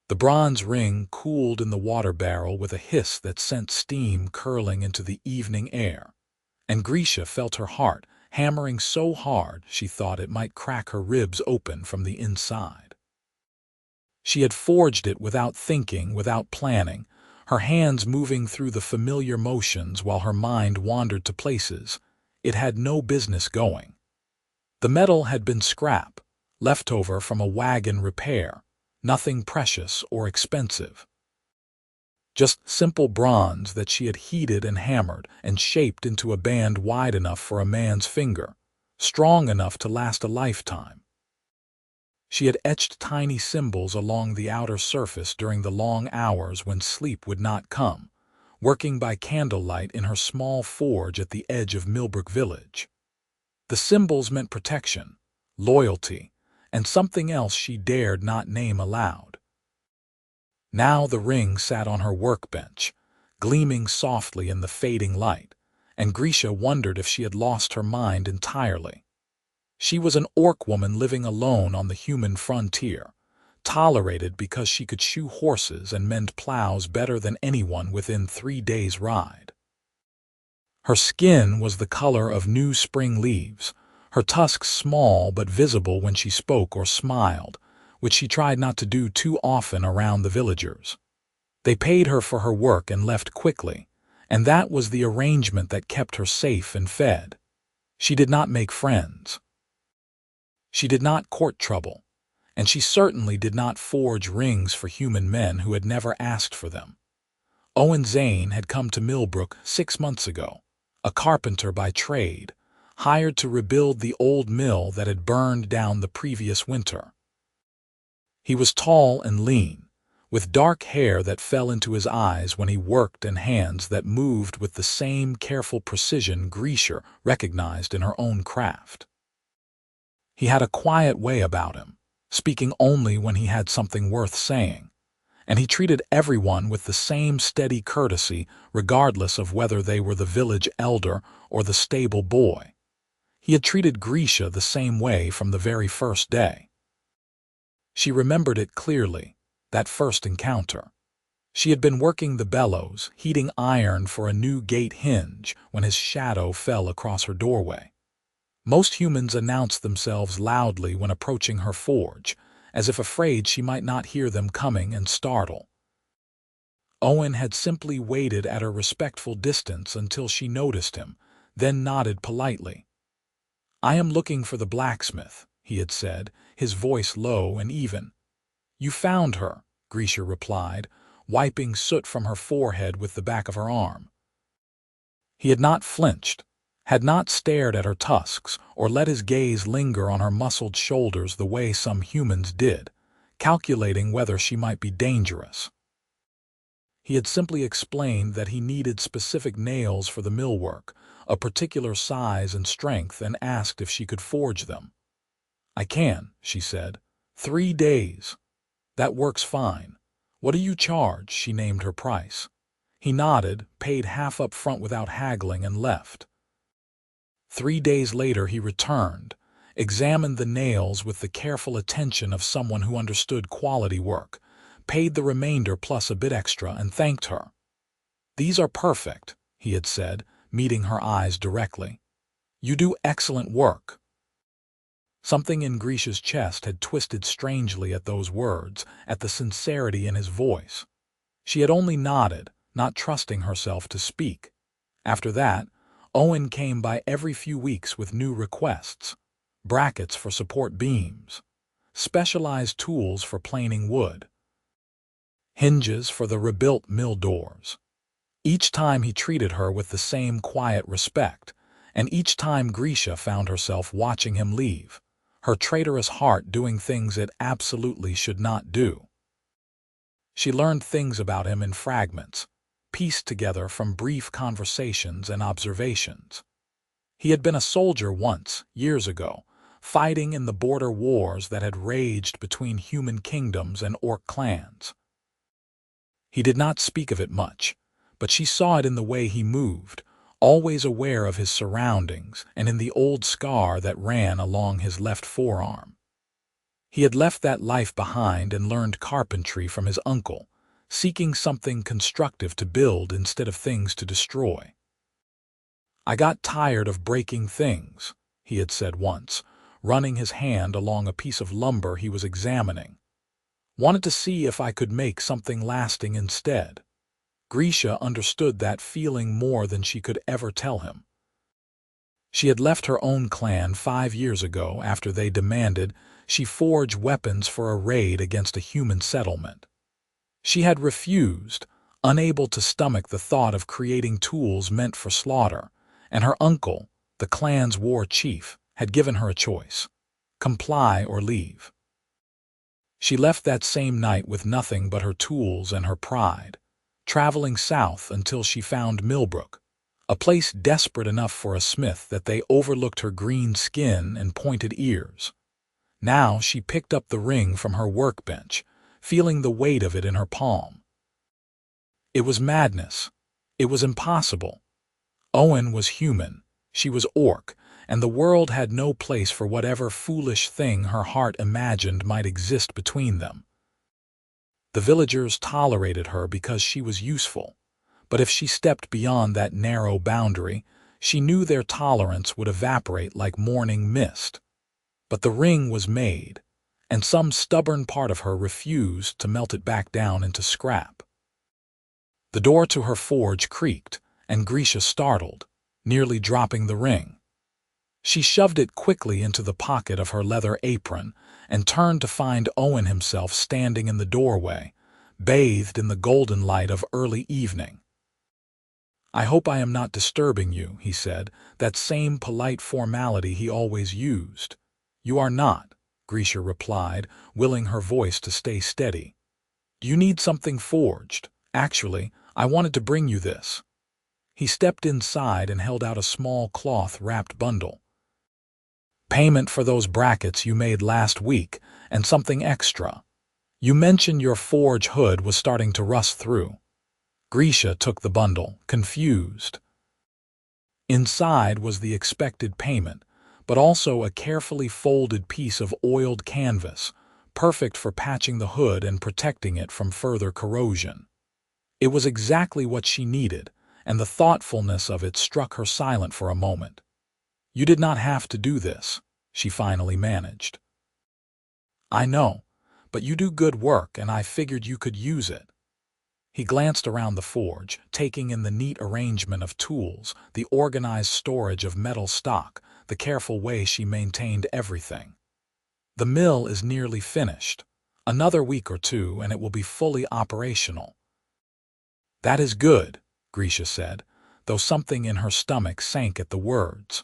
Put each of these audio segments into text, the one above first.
The bronze ring cooled in the water barrel with a hiss that sent steam curling into the evening air, and Grisha felt her heart hammering so hard she thought it might crack her ribs open from the inside. She had forged it without thinking, without planning, her hands moving through the familiar motions while her mind wandered to places it had no business going. The metal had been scrap, leftover from a wagon repair, nothing precious or expensive. Just simple bronze that she had heated and hammered and shaped into a band wide enough for a man's finger, strong enough to last a lifetime. She had etched tiny symbols along the outer surface during the long hours when sleep would not come, working by candlelight in her small forge at the edge of Millbrook Village. The symbols meant protection, loyalty, and something else she dared not name aloud. Now the ring sat on her workbench, gleaming softly in the fading light, and Grisha wondered if she had lost her mind entirely. She was an orc woman living alone on the human frontier, tolerated because she could shoe horses and mend plows better than anyone within 3 days' ride. Her skin was the color of new spring leaves, her tusks small but visible when she spoke or smiled, which she tried not to do too often around the villagers. They paid her for her work and left quickly, and that was the arrangement that kept her safe and fed. She did not make friends. She did not court trouble, and she certainly did not forge rings for human men who had never asked for them. Owen Zane had come to Millbrook 6 months ago, a carpenter by trade, hired to rebuild the old mill that had burned down the previous winter. He was tall and lean, with dark hair that fell into his eyes when he worked and hands that moved with the same careful precision Grisha recognized in her own craft. He had a quiet way about him, speaking only when he had something worth saying, and he treated everyone with the same steady courtesy regardless of whether they were the village elder or the stable boy. He had treated Grisha the same way from the very first day. She remembered it clearly, that first encounter. She had been working the bellows, heating iron for a new gate hinge when his shadow fell across her doorway. Most humans announced themselves loudly when approaching her forge, as if afraid she might not hear them coming and startle. Owen had simply waited at a respectful distance until she noticed him, then nodded politely. "I am looking for the blacksmith," he had said, his voice low and even. "You found her," Grisha replied, wiping soot from her forehead with the back of her arm. He had not flinched, had not stared at her tusks or let his gaze linger on her muscled shoulders the way some humans did, calculating whether she might be dangerous. He had simply explained that he needed specific nails for the millwork, a particular size and strength, and asked if she could forge them. "I can," she said. 3 days. "That works fine. What do you charge?" She named her price. He nodded, paid half up front without haggling, and left. 3 days later he returned, examined the nails with the careful attention of someone who understood quality work, paid the remainder plus a bit extra, and thanked her. "These are perfect," he had said, meeting her eyes directly. "You do excellent work." Something in Grisha's chest had twisted strangely at those words, at the sincerity in his voice. She had only nodded, not trusting herself to speak. After that, Owen came by every few weeks with new requests: brackets for support beams, specialized tools for planing wood, hinges for the rebuilt mill doors. Each time he treated her with the same quiet respect, and each time Grisha found herself watching him leave, her traitorous heart doing things it absolutely should not do. She learned things about him in fragments, pieced together from brief conversations and observations. He had been a soldier once, years ago, fighting in the border wars that had raged between human kingdoms and orc clans. He did not speak of it much, but she saw it in the way he moved, always aware of his surroundings, and in the old scar that ran along his left forearm. He had left that life behind and learned carpentry from his uncle, seeking something constructive to build instead of things to destroy. "I got tired of breaking things," he had said once, running his hand along a piece of lumber he was examining. "Wanted to see if I could make something lasting instead." Grisha understood that feeling more than she could ever tell him. She had left her own clan 5 years ago after they demanded she forge weapons for a raid against a human settlement. She had refused, unable to stomach the thought of creating tools meant for slaughter, and her uncle, the clan's war chief, had given her a choice: comply or leave. She left that same night with nothing but her tools and her pride, traveling south until she found Millbrook, a place desperate enough for a smith that they overlooked her green skin and pointed ears. Now she picked up the ring from her workbench, feeling the weight of it in her palm. It was madness. It was impossible. Owen was human, she was Orc, and the world had no place for whatever foolish thing her heart imagined might exist between them. The villagers tolerated her because she was useful, but if she stepped beyond that narrow boundary, she knew their tolerance would evaporate like morning mist. But the ring was made, and some stubborn part of her refused to melt it back down into scrap. The door to her forge creaked, and Grisha startled, nearly dropping the ring. She shoved it quickly into the pocket of her leather apron and turned to find Owen himself standing in the doorway, bathed in the golden light of early evening. "I hope I am not disturbing you," he said, that same polite formality he always used. "You are not," Grisha replied, willing her voice to stay steady. "Do you need something forged? Actually, I wanted to bring you this." He stepped inside and held out a small cloth-wrapped bundle. "Payment for those brackets you made last week, and something extra. You mentioned your forge hood was starting to rust through." Grisha took the bundle, confused. Inside was the expected payment, but also a carefully folded piece of oiled canvas, perfect for patching the hood and protecting it from further corrosion. It was exactly what she needed, and the thoughtfulness of it struck her silent for a moment. "You did not have to do this," she finally managed. "I know, but you do good work and I figured you could use it." He glanced around the forge, taking in the neat arrangement of tools, the organized storage of metal stock, the careful way she maintained everything. "The mill is nearly finished. Another week or two and it will be fully operational." "That is good," Grisha said, though something in her stomach sank at the words.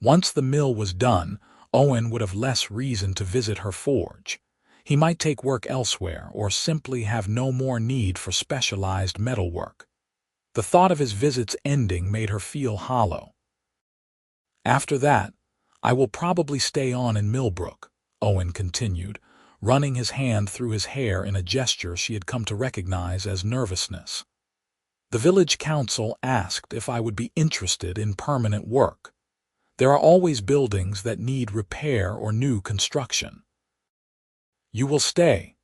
Once the mill was done, Owen would have less reason to visit her forge. He might take work elsewhere or simply have no more need for specialized metalwork. The thought of his visits ending made her feel hollow. "After that, I will probably stay on in Millbrook," Owen continued, running his hand through his hair in a gesture she had come to recognize as nervousness. "The village council asked if I would be interested in permanent work. There are always buildings that need repair or new construction." "You will stay."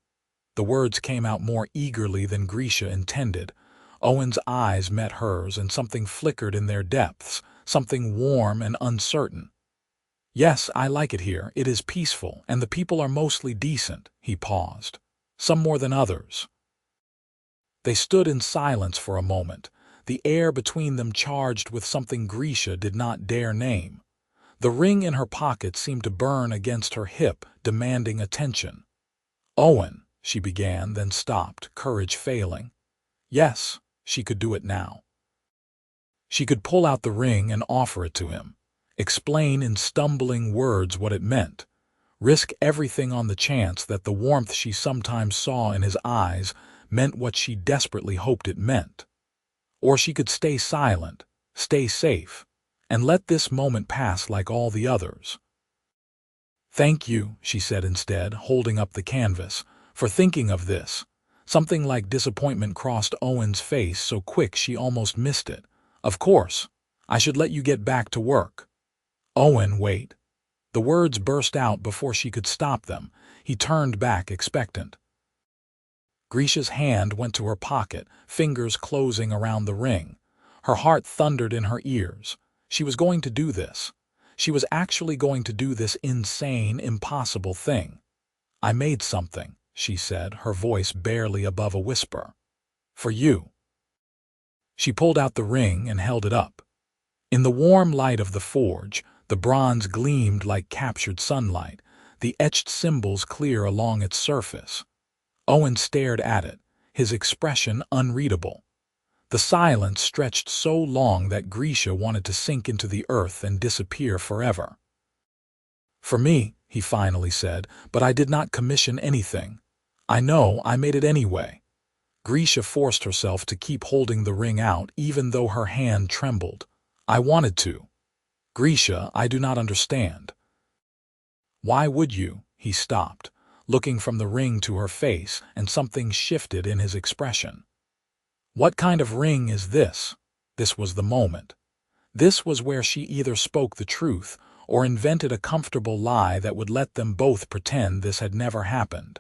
The words came out more eagerly than Grisha intended. Owen's eyes met hers and something flickered in their depths, something warm and uncertain. "Yes, I like it here. It is peaceful, and the people are mostly decent." He paused. "Some more than others." They stood in silence for a moment, the air between them charged with something Grisha did not dare name. The ring in her pocket seemed to burn against her hip, demanding attention. "Owen," she began, then stopped, courage failing. Yes, she could do it now. She could pull out the ring and offer it to him, explain in stumbling words what it meant, risk everything on the chance that the warmth she sometimes saw in his eyes meant what she desperately hoped it meant. Or she could stay silent, stay safe, and let this moment pass like all the others. "Thank you," she said instead, holding up the canvas, "for thinking of this." Something like disappointment crossed Owen's face so quick she almost missed it. "Of course, I should let you get back to work." "Owen, wait." The words burst out before she could stop them. He turned back expectant. Grisha's hand went to her pocket, fingers closing around the ring. Her heart thundered in her ears. She was going to do this. She was actually going to do this insane, impossible thing. "I made something," she said, her voice barely above a whisper. "For you." She pulled out the ring and held it up. In the warm light of the forge, the bronze gleamed like captured sunlight, the etched symbols clear along its surface. Owen stared at it, his expression unreadable. The silence stretched so long that Grisha wanted to sink into the earth and disappear forever. "For me," he finally said, "but I did not commission anything. I know, I made it anyway." Grisha forced herself to keep holding the ring out even though her hand trembled. "I wanted to. Grisha, I do not understand." "Why would you?" He stopped, looking from the ring to her face, and something shifted in his expression. "What kind of ring is this?" This was the moment. This was where she either spoke the truth or invented a comfortable lie that would let them both pretend this had never happened.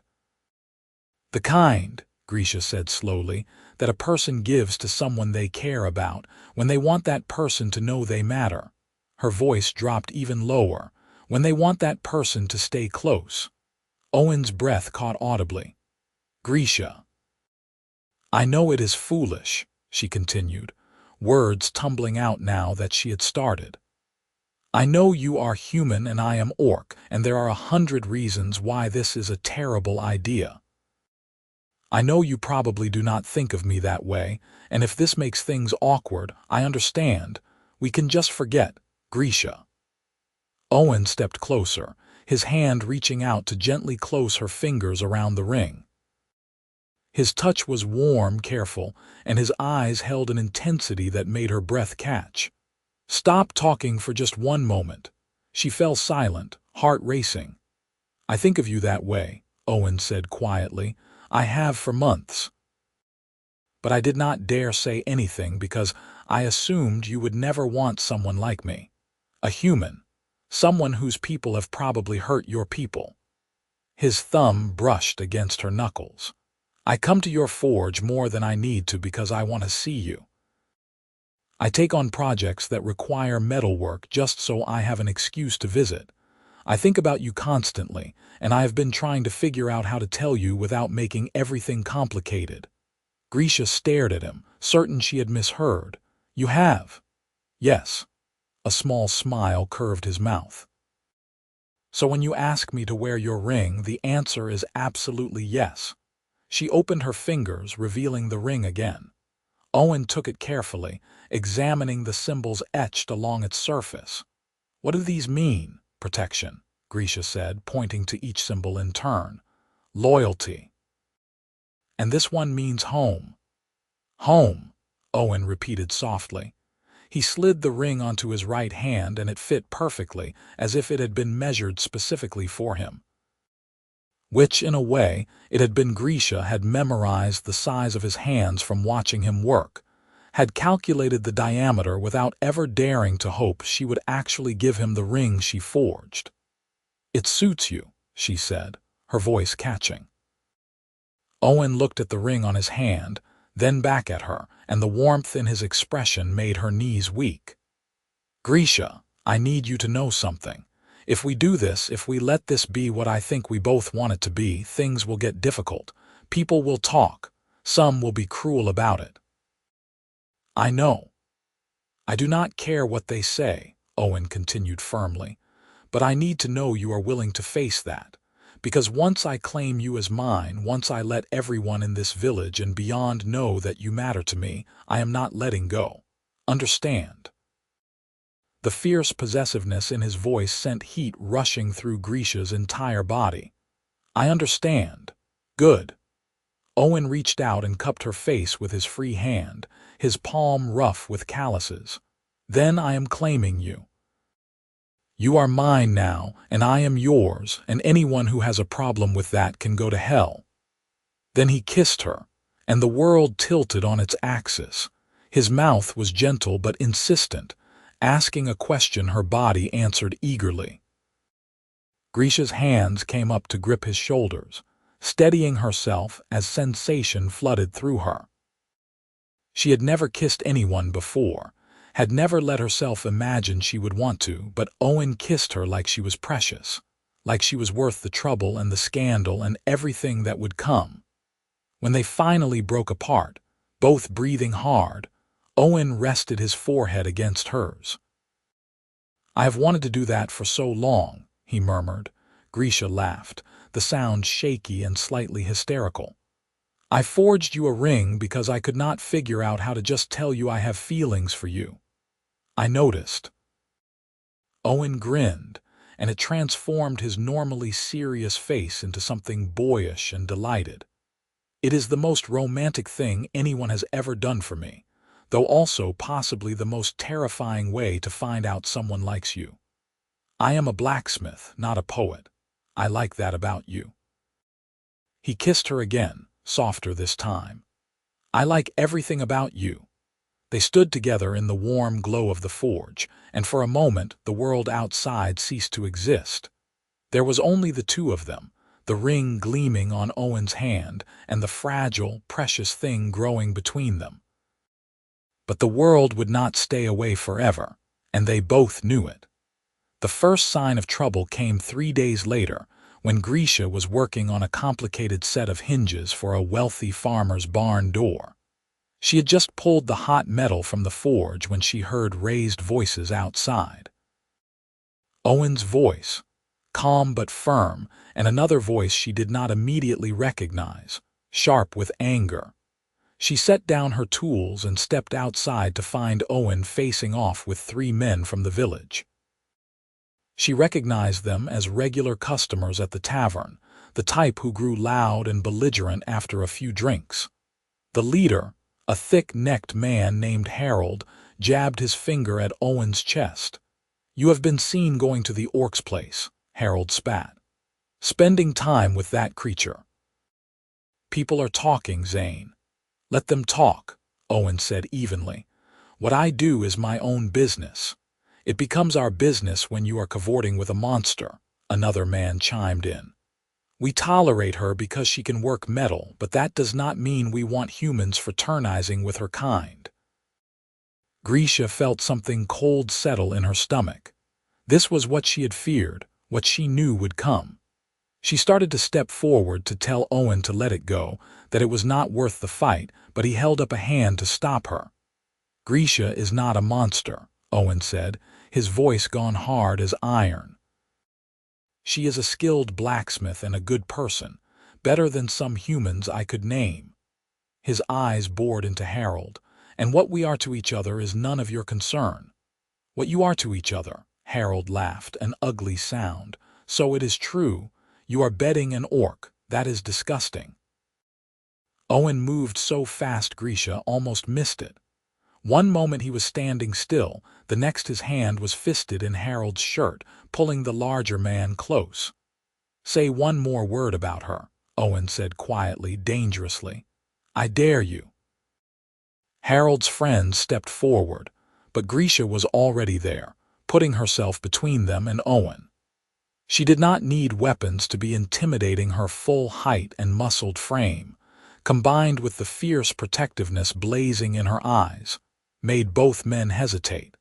"The kind," Grisha said slowly, "that a person gives to someone they care about when they want that person to know they matter." Her voice dropped even lower. "When they want that person to stay close." Owen's breath caught audibly. "Grisha." "I know it is foolish," she continued, words tumbling out now that she had started. "I know you are human and I am Orc, and there are 100 reasons why this is a terrible idea. I know you probably do not think of me that way, and if this makes things awkward, I understand. We can just forget, Grisha." Owen stepped closer, his hand reaching out to gently close her fingers around the ring. His touch was warm, careful, and his eyes held an intensity that made her breath catch. "Stop talking for just one moment." She fell silent, heart racing. "I think of you that way," Owen said quietly. "I have for months. But I did not dare say anything because I assumed you would never want someone like me. A human. Someone whose people have probably hurt your people." His thumb brushed against her knuckles. "I come to your forge more than I need to because I want to see you. I take on projects that require metalwork just so I have an excuse to visit. I think about you constantly, and I have been trying to figure out how to tell you without making everything complicated." Grisha stared at him, certain she had misheard. "You have?" "Yes." A small smile curved his mouth. "So when you ask me to wear your ring, the answer is absolutely yes." She opened her fingers, revealing the ring again. Owen took it carefully, examining the symbols etched along its surface. "What do these mean?" "Protection," Grisha said, pointing to each symbol in turn. "Loyalty. And this one means home." "Home," Owen repeated softly. He slid the ring onto his right hand and it fit perfectly, as if it had been measured specifically for him. Which, in a way, it had been Grisha had memorized the size of his hands from watching him work, had calculated the diameter without ever daring to hope she would actually give him the ring she forged. "It suits you," she said, her voice catching. Owen looked at the ring on his hand, then back at her, and the warmth in his expression made her knees weak. "Grisha, I need you to know something. If we do this, if we let this be what I think we both want it to be, things will get difficult. People will talk. Some will be cruel about it." "I know. I do not care what they say," Owen continued firmly, "but I need to know you are willing to face that. Because once I claim you as mine, once I let everyone in this village and beyond know that you matter to me, I am not letting go. Understand?" The fierce possessiveness in his voice sent heat rushing through Grisha's entire body. "I understand. Good." Owen reached out and cupped her face with his free hand, his palm rough with calluses. "Then I am claiming you. You are mine now, and I am yours, and anyone who has a problem with that can go to hell." Then he kissed her, and the world tilted on its axis. His mouth was gentle but insistent, asking a question her body answered eagerly. Grisha's hands came up to grip his shoulders, steadying herself as sensation flooded through her. She had never kissed anyone before, had never let herself imagine she would want to, but Owen kissed her like she was precious, like she was worth the trouble and the scandal and everything that would come. When they finally broke apart, both breathing hard, Owen rested his forehead against hers. "I have wanted to do that for so long," he murmured. Grisha laughed, the sound shaky and slightly hysterical. "I forged you a ring because I could not figure out how to just tell you I have feelings for you. I noticed." Owen grinned, and it transformed his normally serious face into something boyish and delighted. "It is the most romantic thing anyone has ever done for me, though also possibly the most terrifying way to find out someone likes you. I am a blacksmith, not a poet. I like that about you." He kissed her again, softer this time. "I like everything about you." They stood together in the warm glow of the forge, and for a moment the world outside ceased to exist. There was only the two of them, the ring gleaming on Owen's hand and the fragile, precious thing growing between them. But the world would not stay away forever, and they both knew it. The first sign of trouble came 3 days later, when Grisha was working on a complicated set of hinges for a wealthy farmer's barn door. She had just pulled the hot metal from the forge when she heard raised voices outside. Owen's voice, calm but firm, and another voice she did not immediately recognize, sharp with anger. She set down her tools and stepped outside to find Owen facing off with 3 men from the village. She recognized them as regular customers at the tavern, the type who grew loud and belligerent after a few drinks. The leader, a thick-necked man named Harold, jabbed his finger at Owen's chest. "You have been seen going to the Orc's place," Harold spat. "Spending time with that creature." "People are talking, Zane." "Let them talk," Owen said evenly. "What I do is my own business." "It becomes our business when you are cavorting with a monster," another man chimed in. "We tolerate her because she can work metal, but that does not mean we want humans fraternizing with her kind." Grisha felt something cold settle in her stomach. This was what she had feared, what she knew would come. She started to step forward to tell Owen to let it go, that it was not worth the fight, but he held up a hand to stop her. "Grisha is not a monster," Owen said, his voice gone hard as iron. "She is a skilled blacksmith and a good person, better than some humans I could name." His eyes bored into Harold. "And what we are to each other is none of your concern." "What you are to each other," Harold laughed, an ugly sound. "So it is true. You are bedding an orc. That is disgusting." Owen moved so fast Grisha almost missed it. One moment he was standing still, the next his hand was fisted in Harold's shirt, pulling the larger man close. "Say one more word about her," Owen said quietly, dangerously. "I dare you." Harold's friend stepped forward, but Grisha was already there, putting herself between them and Owen. She did not need weapons to be intimidating. Her full height and muscled frame, combined with the fierce protectiveness blazing in her eyes, made both men hesitate.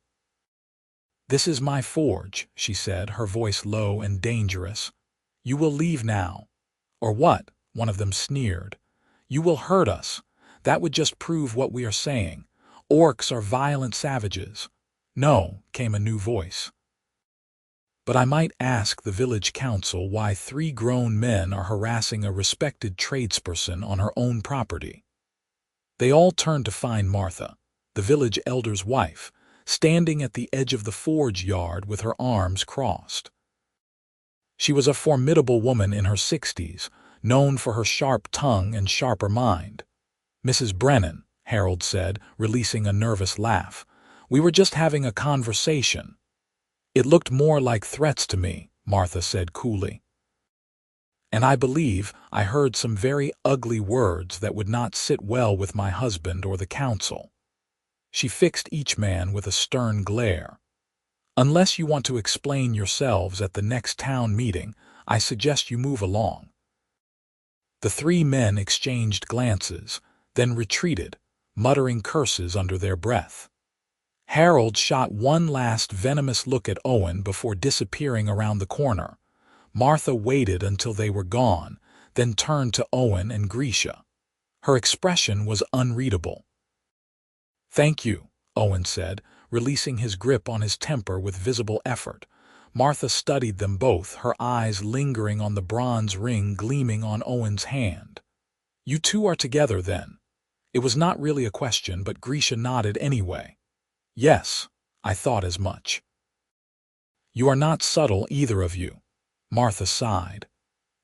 "This is my forge," she said, her voice low and dangerous. "You will leave now." "Or what?" one of them sneered. "You will hurt us. That would just prove what we are saying. Orcs are violent savages." "No," came a new voice. "But I might ask the village council why 3 grown men are harassing a respected tradesperson on her own property." They all turned to find Martha, the village elder's wife, standing at the edge of the forge yard with her arms crossed. She was a formidable woman in her 60s, known for her sharp tongue and sharper mind. "Mrs. Brennan," Harold said, releasing a nervous laugh, "we were just having a conversation." "It looked more like threats to me," Martha said coolly. "And I believe I heard some very ugly words that would not sit well with my husband or the council." She fixed each man with a stern glare. Unless you want to explain yourselves at the next town meeting, I suggest you move along." The three men exchanged glances, then retreated, muttering curses under their breath. Harold shot one last venomous look at Owen before disappearing around the corner. Martha waited until they were gone, then turned to Owen and Grisha. Her expression was unreadable. "Thank you," Owen said, releasing his grip on his temper with visible effort. Martha studied them both, her eyes lingering on the bronze ring gleaming on Owen's hand. "You two are together, then?" It was not really a question, but Grisha nodded anyway. "Yes, I thought as much." "You are not subtle, either of you." Martha sighed.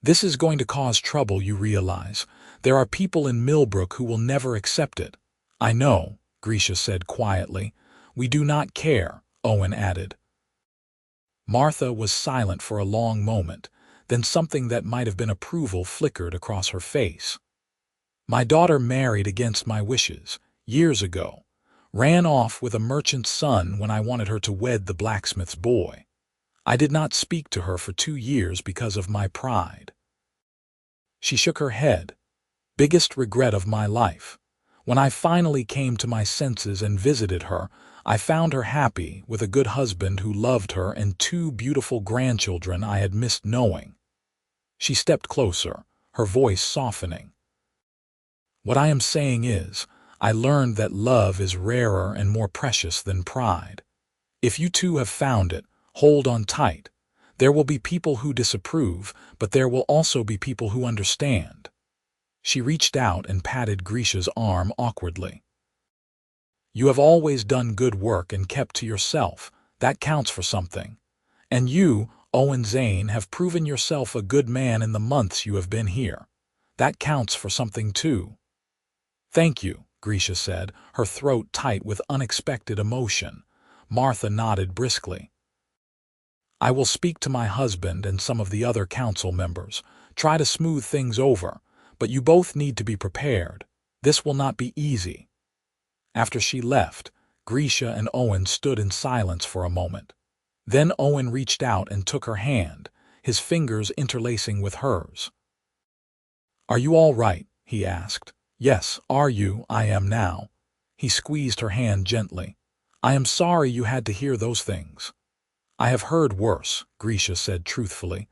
"This is going to cause trouble, you realize. There are people in Millbrook who will never accept it." "I know," Grisha said quietly. "We do not care," Owen added. Martha was silent for a long moment, then something that might have been approval flickered across her face. "My daughter married against my wishes, years ago. Ran off with a merchant's son when I wanted her to wed the blacksmith's boy. I did not speak to her for 2 years because of my pride." She shook her head. "Biggest regret of my life. When I finally came to my senses and visited her, I found her happy with a good husband who loved her and 2 beautiful grandchildren I had missed knowing." She stepped closer, her voice softening. "What I am saying is, I learned that love is rarer and more precious than pride. If you two have found it, hold on tight. There will be people who disapprove, but there will also be people who understand." She reached out and patted Grisha's arm awkwardly. "You have always done good work and kept to yourself. That counts for something. And you, Owen Zane, have proven yourself a good man in the months you have been here. That counts for something too." "Thank you," Grisha said, her throat tight with unexpected emotion. Martha nodded briskly. "I will speak to my husband and some of the other council members, try to smooth things over, but you both need to be prepared. This will not be easy." After she left, Grisha and Owen stood in silence for a moment. Then Owen reached out and took her hand, his fingers interlacing with hers. "Are you all right?" he asked. "Yes, are you? I am now." He squeezed her hand gently. "I am sorry you had to hear those things." "I have heard worse," Grisha said truthfully.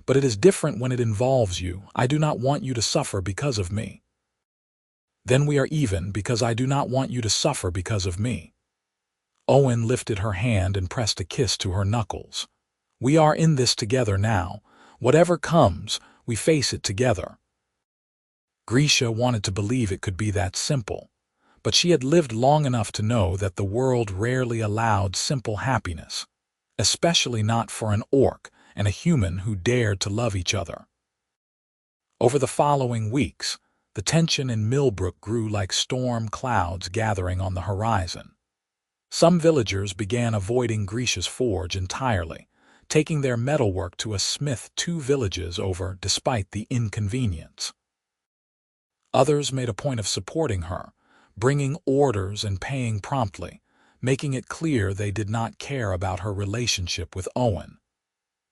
"But it is different when it involves you. I do not want you to suffer because of me." "Then we are even, because I do not want you to suffer because of me." Owen lifted her hand and pressed a kiss to her knuckles. "We are in this together now. Whatever comes, we face it together." Grisha wanted to believe it could be that simple, but she had lived long enough to know that the world rarely allowed simple happiness, especially not for an orc and a human who dared to love each other. Over the following weeks, the tension in Millbrook grew like storm clouds gathering on the horizon. Some villagers began avoiding Grisha's forge entirely, taking their metalwork to a smith 2 villages over despite the inconvenience. Others made a point of supporting her, bringing orders and paying promptly, making it clear they did not care about her relationship with Owen.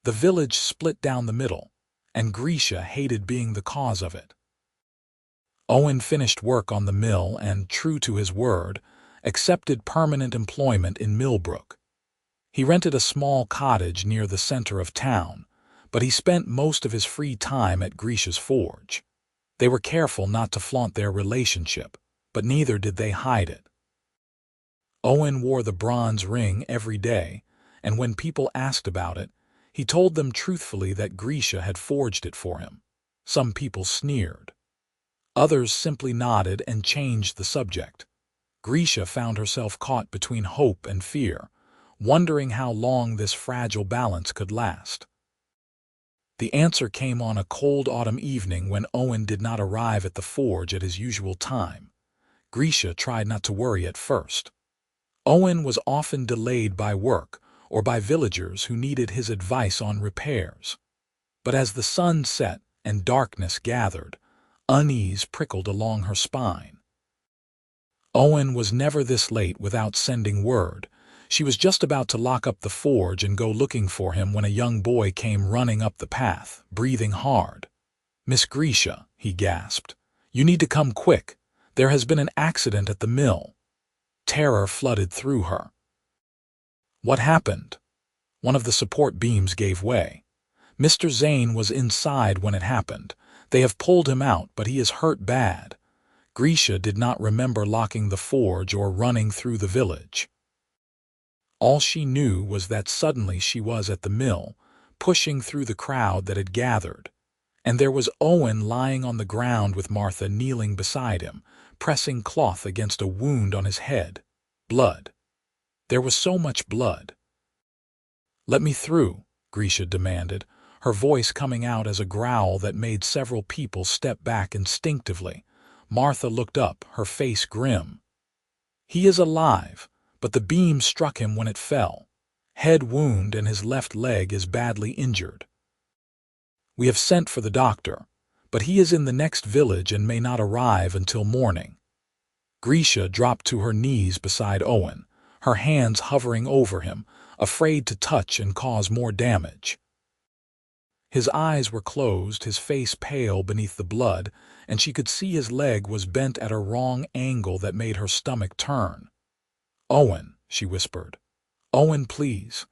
The village split down the middle, and Grisha hated being the cause of it. Owen finished work on the mill and, true to his word, accepted permanent employment in Millbrook. He rented a small cottage near the center of town, but he spent most of his free time at Grisha's forge. They were careful not to flaunt their relationship, but neither did they hide it. Owen wore the bronze ring every day, and when people asked about it, he told them truthfully that Grisha had forged it for him. Some people sneered. Others simply nodded and changed the subject. Grisha found herself caught between hope and fear, wondering how long this fragile balance could last. The answer came on a cold autumn evening when Owen did not arrive at the forge at his usual time. Grisha tried not to worry at first. Owen was often delayed by work or by villagers who needed his advice on repairs. But as the sun set and darkness gathered, unease prickled along her spine. Owen was never this late without sending word, She was just about to lock up the forge and go looking for him when a young boy came running up the path, breathing hard. "Miss Grisha," he gasped. "You need to come quick. There has been an accident at the mill." Terror flooded through her. What happened? One of the support beams gave way. Mr. Zane was inside when it happened. They have pulled him out, but he is hurt bad. Grisha did not remember locking the forge or running through the village. All she knew was that suddenly she was at the mill, pushing through the crowd that had gathered. And there was Owen lying on the ground with Martha kneeling beside him, pressing cloth against a wound on his head. Blood. There was so much blood. "Let me through," Grisha demanded, her voice coming out as a growl that made several people step back instinctively. Martha looked up, her face grim. "He is alive, but the beam struck him when it fell. Head wound and his left leg is badly injured. We have sent for the doctor, but he is in the next village and may not arrive until morning." Grisha dropped to her knees beside Owen, her hands hovering over him, afraid to touch and cause more damage. His eyes were closed, his face pale beneath the blood, and she could see his leg was bent at a wrong angle that made her stomach turn. "Owen," she whispered. "Owen, please."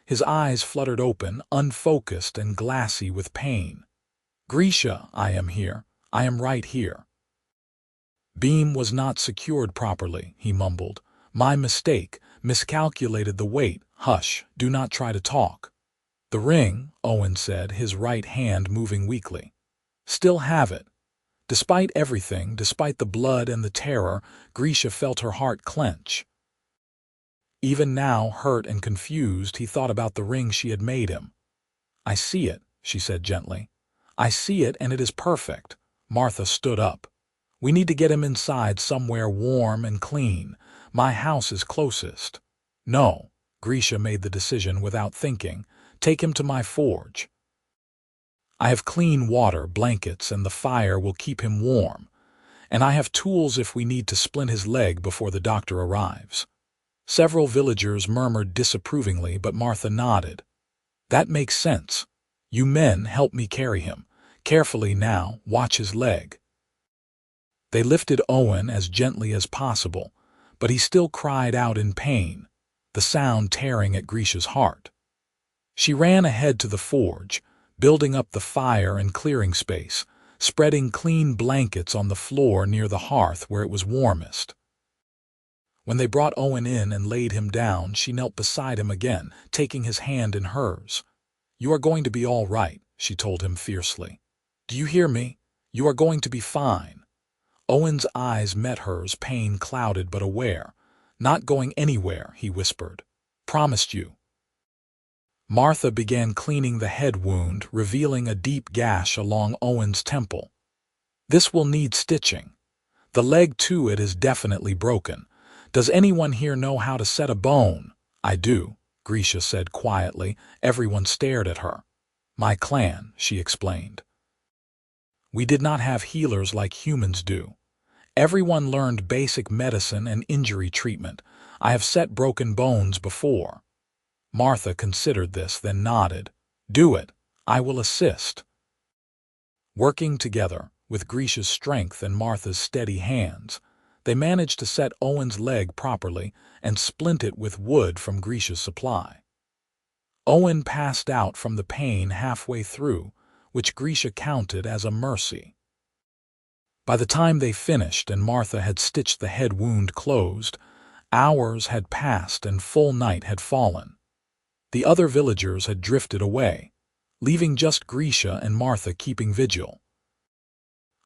His eyes fluttered open, unfocused and glassy with pain. "Grisha, I am here. I am right here." "Beam was not secured properly," he mumbled. "My mistake. Miscalculated the weight. Hush, do not try to talk." "The ring," Owen said, his right hand moving weakly. "Still have it." Despite everything, despite the blood and the terror, Grisha felt her heart clench. Even now, hurt and confused, he thought about the ring she had made him. "I see it," she said gently. "I see it, and it is perfect." Martha stood up. "We need to get him inside somewhere warm and clean. My house is closest." "No," Grisha made the decision without thinking. "Take him to my forge. I have clean water, blankets, and the fire will keep him warm. And I have tools if we need to splint his leg before the doctor arrives." Several villagers murmured disapprovingly, but Martha nodded. "That makes sense. You men help me carry him. Carefully now, watch his leg." They lifted Owen as gently as possible, but he still cried out in pain, the sound tearing at Grisha's heart. She ran ahead to the forge, building up the fire and clearing space, spreading clean blankets on the floor near the hearth where it was warmest. When they brought Owen in and laid him down, she knelt beside him again, taking his hand in hers. "You are going to be all right," she told him fiercely. "Do you hear me? You are going to be fine." Owen's eyes met hers, pain clouded but aware. "Not going anywhere," he whispered. "Promised you." Martha began cleaning the head wound, revealing a deep gash along Owen's temple. "This will need stitching. The leg to it is definitely broken. Does anyone here know how to set a bone?" "I do," Grisha said quietly. Everyone stared at her. "My clan," she explained. "We did not have healers like humans do. Everyone learned basic medicine and injury treatment. I have set broken bones before." Martha considered this, then nodded. "Do it. I will assist." Working together, with Grisha's strength and Martha's steady hands, they managed to set Owen's leg properly and splint it with wood from Grisha's supply. Owen passed out from the pain halfway through, which Grisha counted as a mercy. By the time they finished and Martha had stitched the head wound closed, hours had passed and full night had fallen. The other villagers had drifted away, leaving just Grisha and Martha keeping vigil.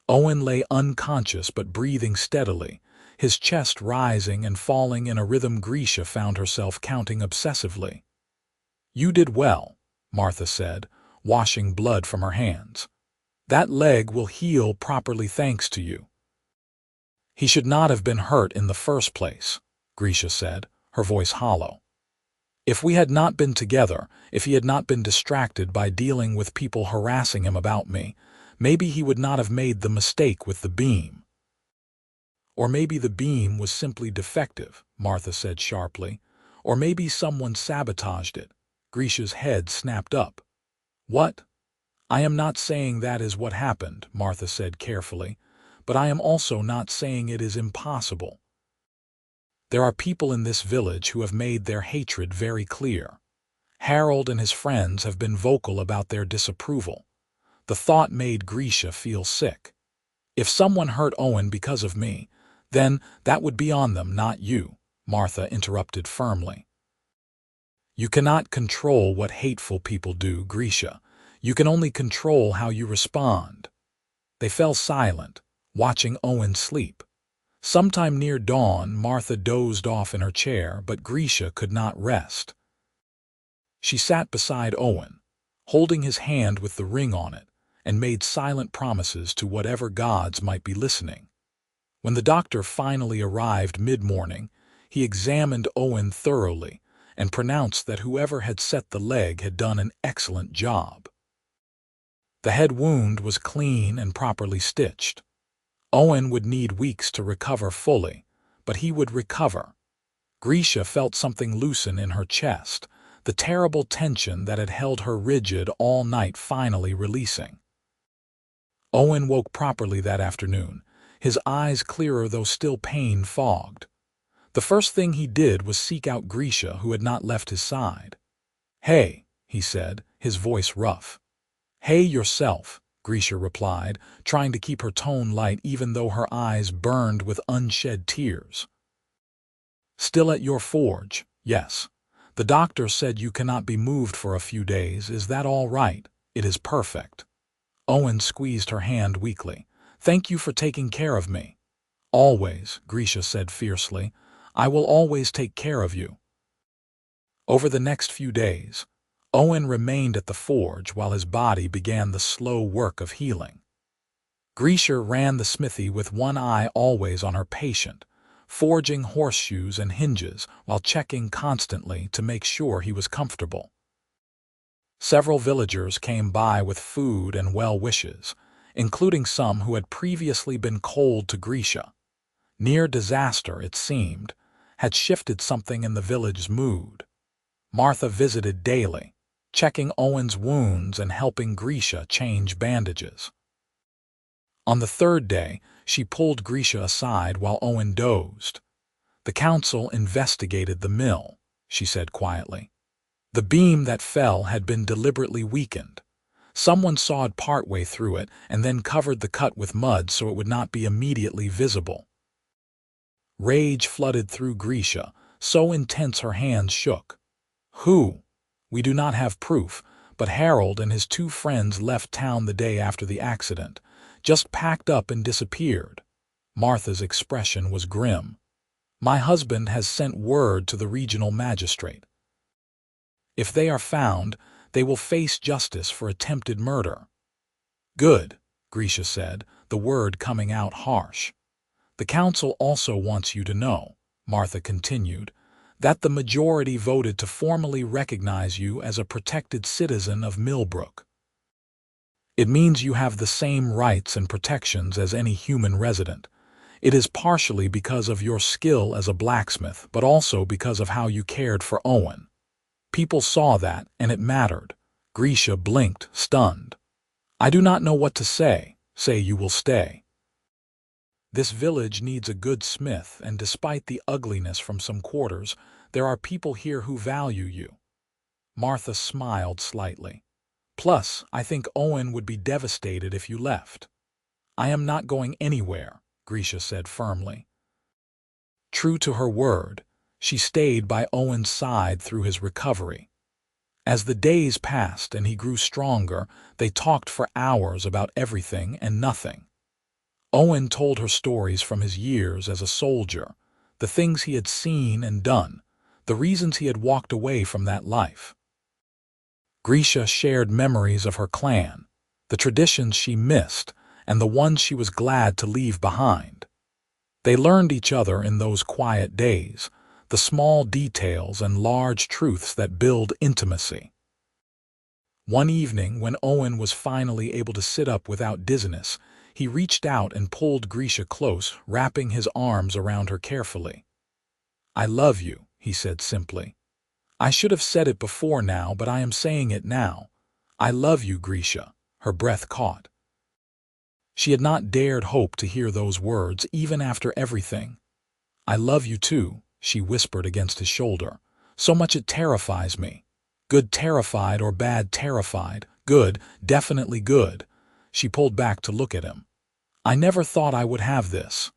Owen lay unconscious but breathing steadily, his chest rising and falling in a rhythm Grisha found herself counting obsessively. "You did well," Martha said, washing blood from her hands. "That leg will heal properly thanks to you." "He should not have been hurt in the first place," Grisha said, her voice hollow. "If we had not been together, if he had not been distracted by dealing with people harassing him about me, maybe he would not have made the mistake with the beam." "Or maybe the beam was simply defective," Martha said sharply. Or maybe someone sabotaged it. Grisha's head snapped up. What? I am not saying that is what happened, Martha said carefully, but I am also not saying it is impossible. There are people in this village who have made their hatred very clear. Harold and his friends have been vocal about their disapproval. The thought made Grisha feel sick. If someone hurt Owen because of me, then that would be on them, not you, Martha interrupted firmly. You cannot control what hateful people do, Grisha. You can only control how you respond. They fell silent, watching Owen sleep. Sometime near dawn, Martha dozed off in her chair, but Grisha could not rest. She sat beside Owen, holding his hand with the ring on it, and made silent promises to whatever gods might be listening. When the doctor finally arrived mid-morning, he examined Owen thoroughly and pronounced that whoever had set the leg had done an excellent job. The head wound was clean and properly stitched. Owen would need weeks to recover fully, but he would recover. Grisha felt something loosen in her chest, the terrible tension that had held her rigid all night finally releasing. Owen woke properly that afternoon, his eyes clearer though still pain fogged. The first thing he did was seek out Grisha, who had not left his side. "Hey," he said, his voice rough. "Hey yourself," Grisha replied, trying to keep her tone light even though her eyes burned with unshed tears. "Still at your forge?" "Yes. The doctor said you cannot be moved for a few days. Is that all right?" "It is perfect." Owen squeezed her hand weakly. "Thank you for taking care of me." "Always," Grisha said fiercely. "I will always take care of you." Over the next few days, Owen remained at the forge while his body began the slow work of healing. Grisha ran the smithy with one eye always on her patient, forging horseshoes and hinges while checking constantly to make sure he was comfortable. Several villagers came by with food and well wishes, including some who had previously been cold to Grisha. Near disaster, it seemed, had shifted something in the village's mood. Martha visited daily, checking Owen's wounds and helping Grisha change bandages. On the third day, she pulled Grisha aside while Owen dozed. "The council investigated the mill," she said quietly. "The beam that fell had been deliberately weakened. Someone sawed partway through it and then covered the cut with mud so it would not be immediately visible." Rage flooded through Grisha, so intense her hands shook. "Who? We do not have proof, but Harold and his two friends left town the day after the accident, just packed up and disappeared." Martha's expression was grim. "My husband has sent word to the regional magistrate. If they are found, they will face justice for attempted murder." "Good," Grisha said, the word coming out harsh. "The council also wants you to know," Martha continued, "that the majority voted to formally recognize you as a protected citizen of Millbrook. It means you have the same rights and protections as any human resident. It is partially because of your skill as a blacksmith, but also because of how you cared for Owen. People saw that, and it mattered." Grisha blinked, stunned. "I do not know what to say. Say you will stay. This village needs a good smith, and despite the ugliness from some quarters, there are people here who value you." Martha smiled slightly. "Plus, I think Owen would be devastated if you left." "I am not going anywhere," Grisha said firmly. True to her word, she stayed by Owen's side through his recovery. As the days passed and he grew stronger, they talked for hours about everything and nothing. Owen told her stories from his years as a soldier, the things he had seen and done, the reasons he had walked away from that life. Grisha shared memories of her clan, the traditions she missed, and the ones she was glad to leave behind. They learned each other in those quiet days, the small details and large truths that build intimacy. One evening, when Owen was finally able to sit up without dizziness, he reached out and pulled Grisha close, wrapping his arms around her carefully. "I love you," he said simply. I should have said it before now, but I am saying it now. I love you, Grisha. Her breath caught. She had not dared hope to hear those words, even after everything. I love you too, she whispered against his shoulder. So much it terrifies me. Good terrified or bad terrified. Good, definitely good. She pulled back to look at him. I never thought I would have this.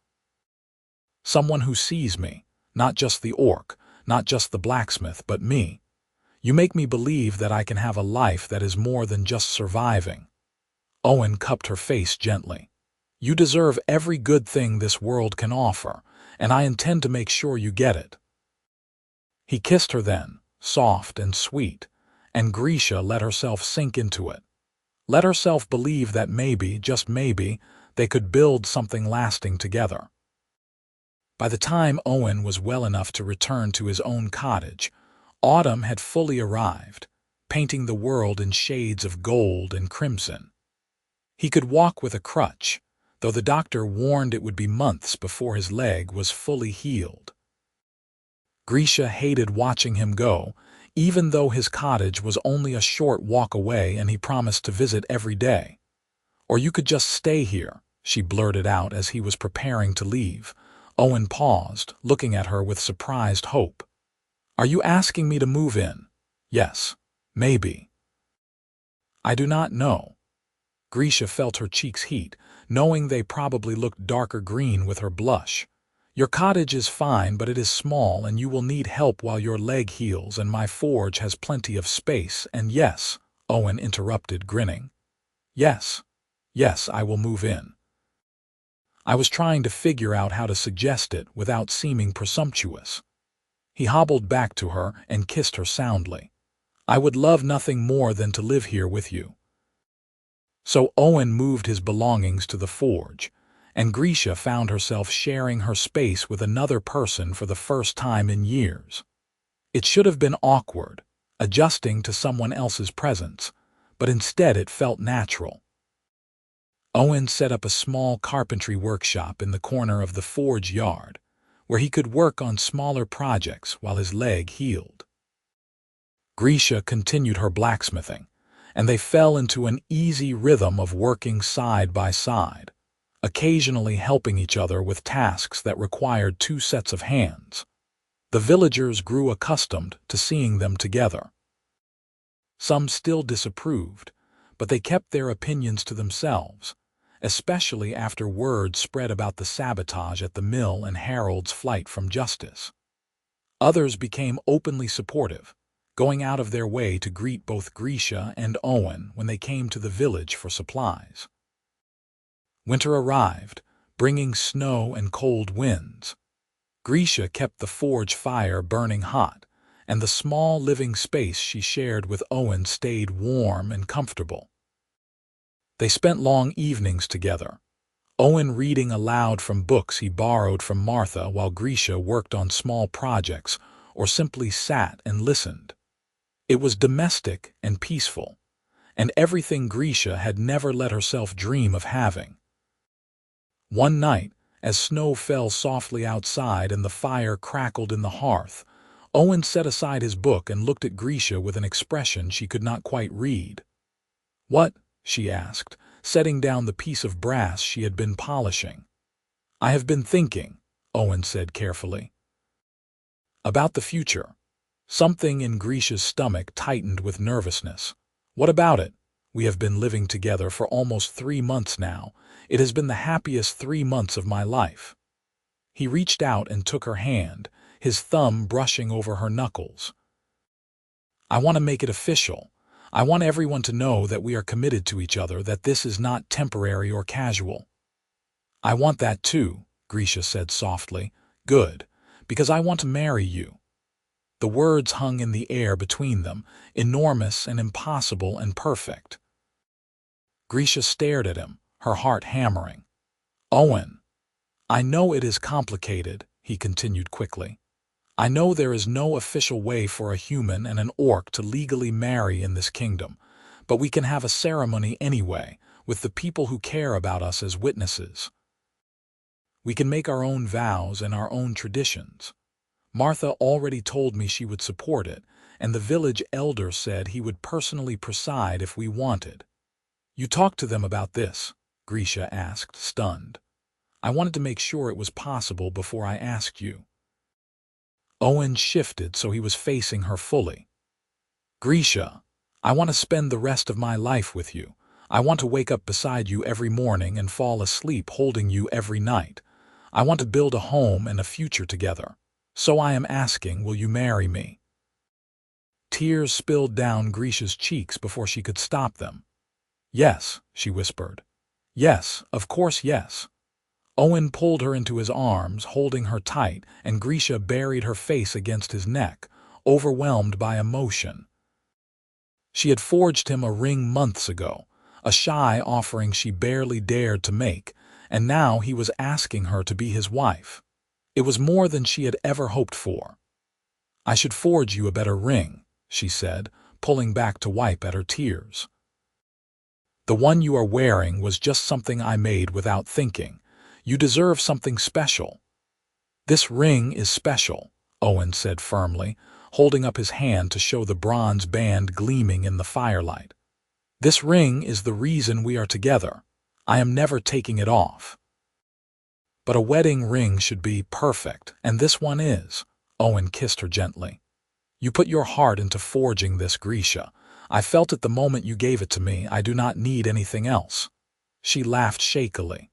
Someone who sees me, not just the orc, not just the blacksmith, but me. You make me believe that I can have a life that is more than just surviving. Owen cupped her face gently. You deserve every good thing this world can offer, and I intend to make sure you get it. He kissed her then, soft and sweet, and Grisha let herself sink into it. Let herself believe that maybe, just maybe, they could build something lasting together. By the time Owen was well enough to return to his own cottage, autumn had fully arrived, painting the world in shades of gold and crimson. He could walk with a crutch, though the doctor warned it would be months before his leg was fully healed. Grisha hated watching him go, even though his cottage was only a short walk away and he promised to visit every day. Or you could just stay here, she blurted out as he was preparing to leave. Owen paused, looking at her with surprised hope. Are you asking me to move in? Yes, maybe. I do not know. Grisha felt her cheeks heat, knowing they probably looked darker green with her blush. Your cottage is fine, but it is small and you will need help while your leg heals, and my forge has plenty of space, and yes, Owen interrupted, grinning. Yes, I will move in. I was trying to figure out how to suggest it without seeming presumptuous. He hobbled back to her and kissed her soundly. I would love nothing more than to live here with you. So Owen moved his belongings to the forge, and Grisha found herself sharing her space with another person for the first time in years. It should have been awkward, adjusting to someone else's presence, but instead it felt natural. Owen set up a small carpentry workshop in the corner of the forge yard, where he could work on smaller projects while his leg healed. Grisha continued her blacksmithing, and they fell into an easy rhythm of working side by side, occasionally helping each other with tasks that required two sets of hands. The villagers grew accustomed to seeing them together. Some still disapproved, but they kept their opinions to themselves, especially after word spread about the sabotage at the mill and Harold's flight from justice. Others became openly supportive, going out of their way to greet both Grisha and Owen when they came to the village for supplies. Winter arrived, bringing snow and cold winds. Grisha kept the forge fire burning hot, and the small living space she shared with Owen stayed warm and comfortable. They spent long evenings together, Owen reading aloud from books he borrowed from Martha while Grisha worked on small projects or simply sat and listened. It was domestic and peaceful, and everything Grisha had never let herself dream of having. One night, as snow fell softly outside and the fire crackled in the hearth, Owen set aside his book and looked at Grisha with an expression she could not quite read. "What?" she asked, setting down the piece of brass she had been polishing. "I have been thinking," Owen said carefully, "about the future." Something in Grisha's stomach tightened with nervousness. "What about it? We have been living together for almost 3 months now. It has been the happiest 3 months of my life." He reached out and took her hand, his thumb brushing over her knuckles. "I want to make it official. I want everyone to know that we are committed to each other, that this is not temporary or casual." "I want that too," Grisha said softly. "Good, because I want to marry you." The words hung in the air between them, enormous and impossible and perfect. Grisha stared at him, her heart hammering. "Owen, I know it is complicated," he continued quickly. "I know there is no official way for a human and an orc to legally marry in this kingdom, but we can have a ceremony anyway, with the people who care about us as witnesses. We can make our own vows and our own traditions. Martha already told me she would support it, and the village elder said he would personally preside if we wanted. You talked to them about this? Grisha asked, stunned. I wanted to make sure it was possible before I asked you. Owen shifted so he was facing her fully. Grisha, I want to spend the rest of my life with you. I want to wake up beside you every morning and fall asleep holding you every night. I want to build a home and a future together. So I am asking, will you marry me? Tears spilled down Grisha's cheeks before she could stop them. Yes, she whispered. Yes, of course yes. Owen pulled her into his arms, holding her tight, and Grisha buried her face against his neck, overwhelmed by emotion. She had forged him a ring months ago, a shy offering she barely dared to make, and now he was asking her to be his wife. It was more than she had ever hoped for. I should forge you a better ring, she said, pulling back to wipe at her tears. The one you are wearing was just something I made without thinking. You deserve something special. This ring is special, Owen said firmly, holding up his hand to show the bronze band gleaming in the firelight. This ring is the reason we are together. I am never taking it off. But a wedding ring should be perfect, and this one is. Owen kissed her gently. You put your heart into forging this, Grisha. I felt it the moment you gave it to me. I do not need anything else. She laughed shakily.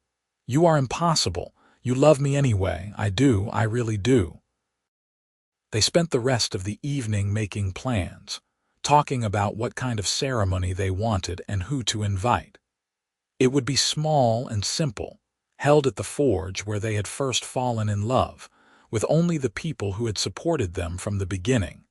You are impossible. You love me anyway. I do, I really do. They spent the rest of the evening making plans, talking about what kind of ceremony they wanted and who to invite. It would be small and simple, held at the forge where they had first fallen in love, with only the people who had supported them from the beginning.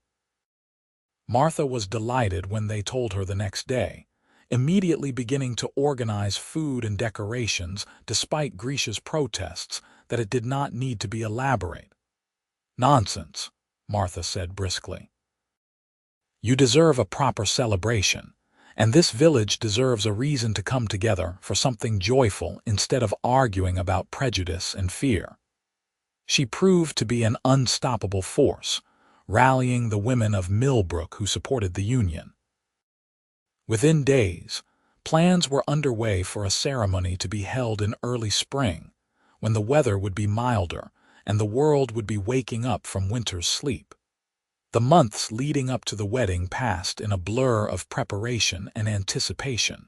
Martha was delighted when they told her the next day, immediately beginning to organize food and decorations despite Grisha's protests that it did not need to be elaborate. Nonsense, Martha said briskly. You deserve a proper celebration, and this village deserves a reason to come together for something joyful instead of arguing about prejudice and fear. She proved to be an unstoppable force, rallying the women of Millbrook who supported the union. Within days, plans were underway for a ceremony to be held in early spring, when the weather would be milder and the world would be waking up from winter's sleep. The months leading up to the wedding passed in a blur of preparation and anticipation.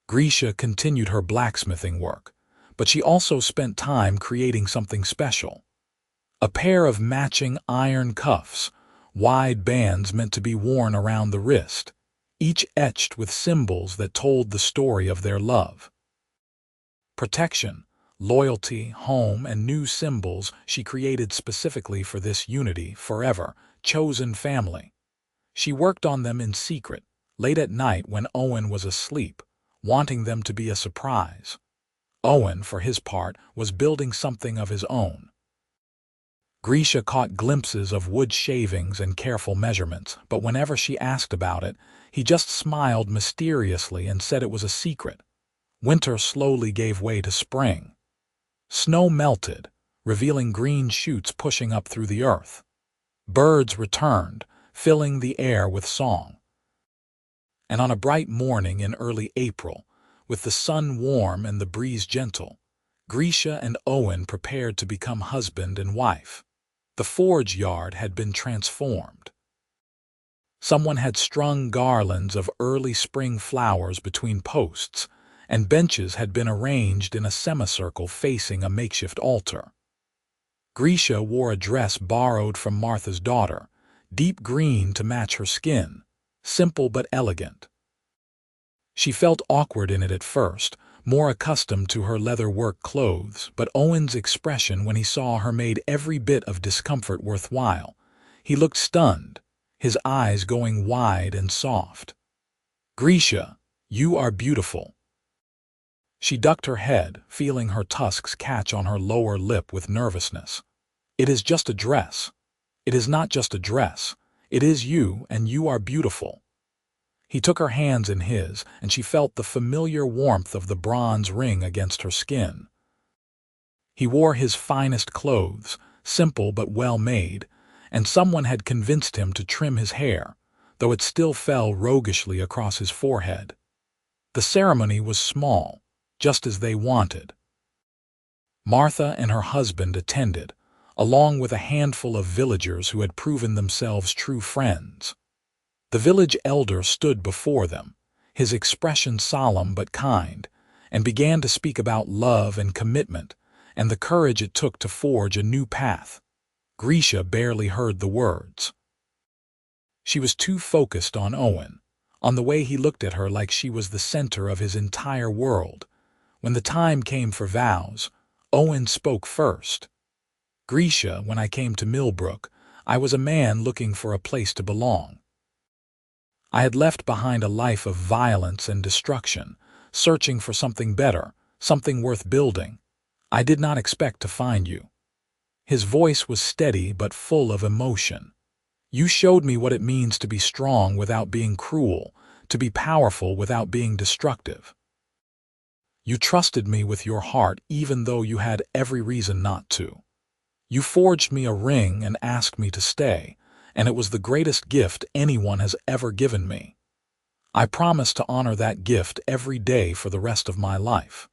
Grisha continued her blacksmithing work, but she also spent time creating something special. A pair of matching iron cuffs, wide bands meant to be worn around the wrist, each etched with symbols that told the story of their love. Protection, loyalty, home, and new symbols she created specifically for this unity, forever, chosen family. She worked on them in secret, late at night when Owen was asleep, wanting them to be a surprise. Owen, for his part, was building something of his own. Grisha caught glimpses of wood shavings and careful measurements, but whenever she asked about it, he just smiled mysteriously and said it was a secret. Winter slowly gave way to spring. Snow melted, revealing green shoots pushing up through the earth. Birds returned, filling the air with song. And on a bright morning in early April, with the sun warm and the breeze gentle, Grisha and Owen prepared to become husband and wife. The forge yard had been transformed. Someone had strung garlands of early spring flowers between posts, and benches had been arranged in a semicircle facing a makeshift altar. Grisha wore a dress borrowed from Martha's daughter, deep green to match her skin, simple but elegant. She felt awkward in it at first, more accustomed to her leather work clothes, but Owen's expression when he saw her made every bit of discomfort worthwhile. He looked stunned, his eyes going wide and soft. Grisha, you are beautiful. She ducked her head, feeling her tusks catch on her lower lip with nervousness. It is just a dress. It is not just a dress. It is you, and you are beautiful. He took her hands in his, and she felt the familiar warmth of the bronze ring against her skin. He wore his finest clothes, simple but well made, and someone had convinced him to trim his hair, though it still fell roguishly across his forehead. The ceremony was small, just as they wanted. Martha and her husband attended, along with a handful of villagers who had proven themselves true friends. The village elder stood before them, his expression solemn but kind, and began to speak about love and commitment and the courage it took to forge a new path. Grisha barely heard the words. She was too focused on Owen, on the way he looked at her like she was the center of his entire world. When the time came for vows, Owen spoke first. Grisha, when I came to Millbrook, I was a man looking for a place to belong. I had left behind a life of violence and destruction, searching for something better, something worth building. I did not expect to find you. His voice was steady but full of emotion. You showed me what it means to be strong without being cruel, to be powerful without being destructive. You trusted me with your heart even though you had every reason not to. You forged me a ring and asked me to stay, and it was the greatest gift anyone has ever given me. I promise to honor that gift every day for the rest of my life.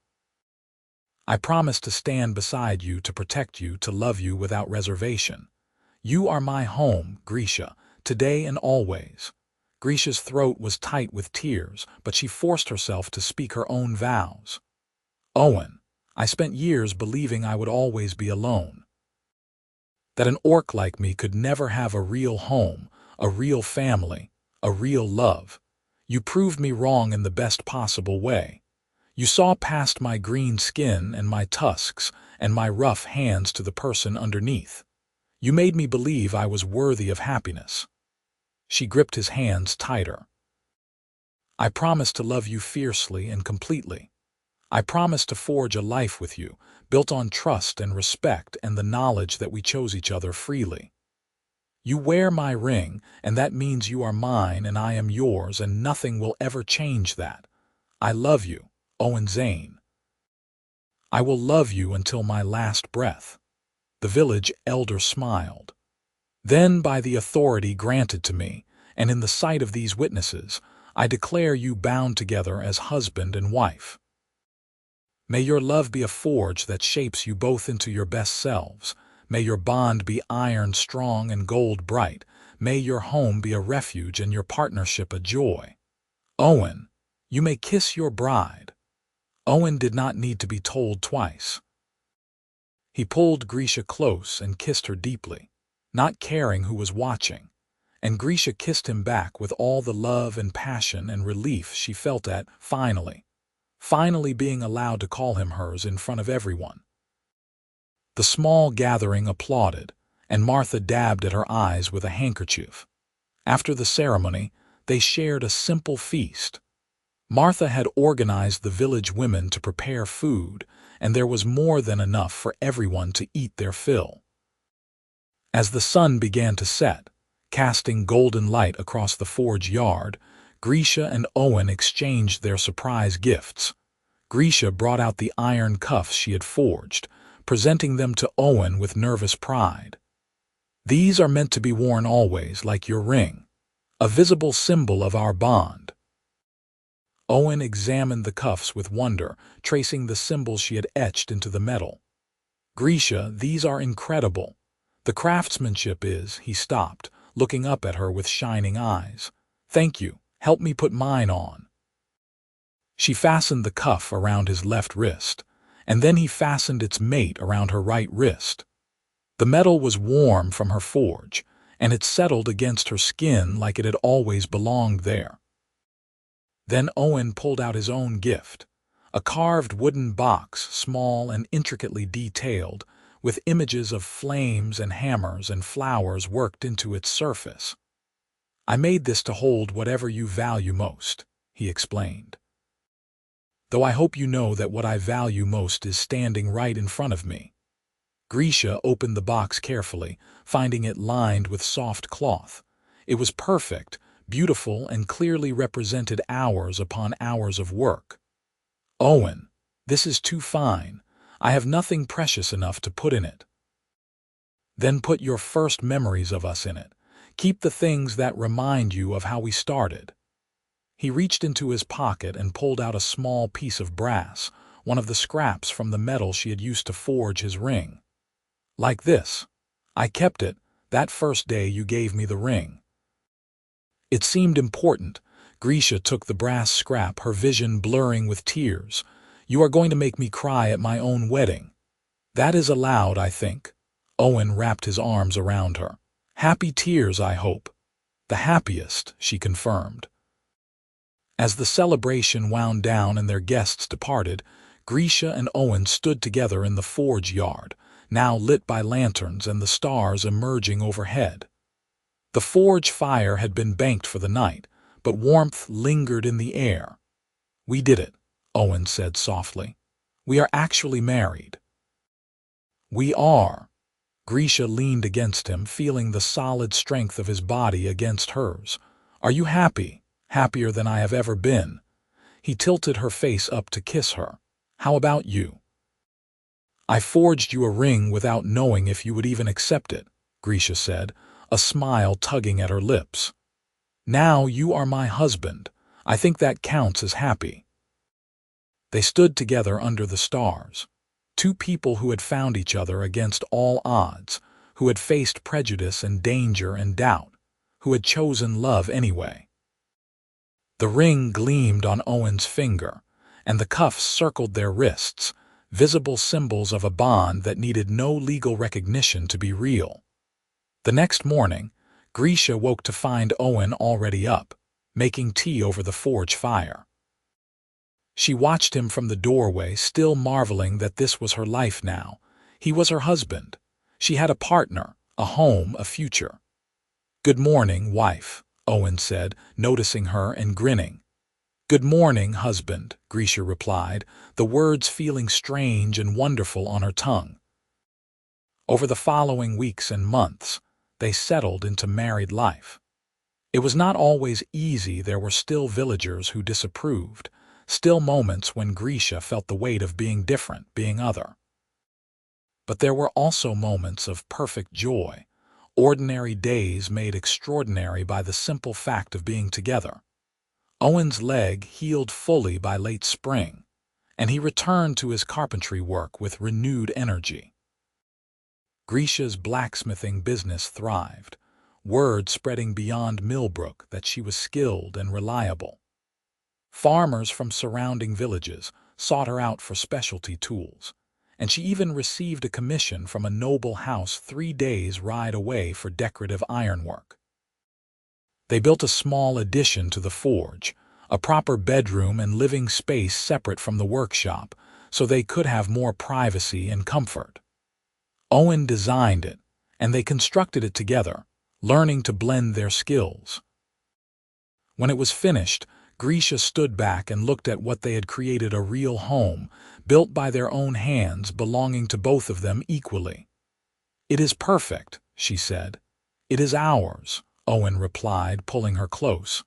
I promise to stand beside you, to protect you, to love you without reservation. You are my home, Grisha, today and always. Grisha's throat was tight with tears, but she forced herself to speak her own vows. Owen, I spent years believing I would always be alone. That an orc like me could never have a real home, a real family, a real love. You proved me wrong in the best possible way. You saw past my green skin and my tusks and my rough hands to the person underneath. You made me believe I was worthy of happiness. She gripped his hands tighter. I promise to love you fiercely and completely. I promise to forge a life with you, built on trust and respect and the knowledge that we chose each other freely. You wear my ring, and that means you are mine and I am yours, and nothing will ever change that. I love you, Owen Zane. I will love you until my last breath. The village elder smiled. Then, by the authority granted to me, and in the sight of these witnesses, I declare you bound together as husband and wife. May your love be a forge that shapes you both into your best selves. May your bond be iron strong and gold bright. May your home be a refuge and your partnership a joy. Owen, you may kiss your bride. Owen did not need to be told twice. He pulled Grisha close and kissed her deeply, not caring who was watching, and Grisha kissed him back with all the love and passion and relief she felt at finally being allowed to call him hers in front of everyone. The small gathering applauded, and Martha dabbed at her eyes with a handkerchief. After the ceremony, they shared a simple feast. Martha had organized the village women to prepare food, and there was more than enough for everyone to eat their fill. As the sun began to set, casting golden light across the forge yard, Grisha and Owen exchanged their surprise gifts. Grisha brought out the iron cuffs she had forged, presenting them to Owen with nervous pride. These are meant to be worn always, like your ring, a visible symbol of our bond. Owen examined the cuffs with wonder, tracing the symbols she had etched into the metal. Grisha, these are incredible. The craftsmanship is, he stopped, looking up at her with shining eyes. Thank you, help me put mine on. She fastened the cuff around his left wrist, and then he fastened its mate around her right wrist. The metal was warm from her forge, and it settled against her skin like it had always belonged there. Then Owen pulled out his own gift, a carved wooden box, small and intricately detailed, with images of flames and hammers and flowers worked into its surface. I made this to hold whatever you value most, he explained. Though I hope you know that what I value most is standing right in front of me. Grisha opened the box carefully, finding it lined with soft cloth. It was perfect, beautiful, and clearly represented hours upon hours of work. Owen, this is too fine. I have nothing precious enough to put in it. Then put your first memories of us in it. Keep the things that remind you of how we started." He reached into his pocket and pulled out a small piece of brass, one of the scraps from the metal she had used to forge his ring. "Like this. I kept it that first day you gave me the ring." It seemed important. Grisha took the brass scrap, her vision blurring with tears. "You are going to make me cry at my own wedding." "That is allowed, I think." Owen wrapped his arms around her. "Happy tears, I hope." "The happiest," she confirmed. As the celebration wound down and their guests departed, Grisha and Owen stood together in the forge yard, now lit by lanterns and the stars emerging overhead. The forge fire had been banked for the night, but warmth lingered in the air. "We did it," Owen said softly. "We are actually married." "We are." Grisha leaned against him, feeling the solid strength of his body against hers. "Are you happy? Happier than I have ever been?" He tilted her face up to kiss her. "How about you?" "I forged you a ring without knowing if you would even accept it," Grisha said, a smile tugging at her lips. "Now you are my husband. I think that counts as happy." They stood together under the stars. Two people who had found each other against all odds, who had faced prejudice and danger and doubt, who had chosen love anyway. The ring gleamed on Owen's finger, and the cuffs circled their wrists, visible symbols of a bond that needed no legal recognition to be real. The next morning, Grisha woke to find Owen already up, making tea over the forge fire. She watched him from the doorway, still marveling that this was her life now. He was her husband. She had a partner, a home, a future. "Good morning, wife," Owen said, noticing her and grinning. "Good morning, husband," Grisha replied, the words feeling strange and wonderful on her tongue. Over the following weeks and months, they settled into married life. It was not always easy. There were still villagers who disapproved, still moments when Grisha felt the weight of being different, being other. But there were also moments of perfect joy, ordinary days made extraordinary by the simple fact of being together. Owen's leg healed fully by late spring, and he returned to his carpentry work with renewed energy. Grisha's blacksmithing business thrived, word spreading beyond Millbrook that she was skilled and reliable. Farmers from surrounding villages sought her out for specialty tools, and she even received a commission from a noble house 3 days' ride away for decorative ironwork. They built a small addition to the forge, a proper bedroom and living space separate from the workshop, so they could have more privacy and comfort. Owen designed it, and they constructed it together, learning to blend their skills. When it was finished, Grisha stood back and looked at what they had created, a real home, built by their own hands, belonging to both of them equally. "It is perfect," she said. "It is ours," Owen replied, pulling her close.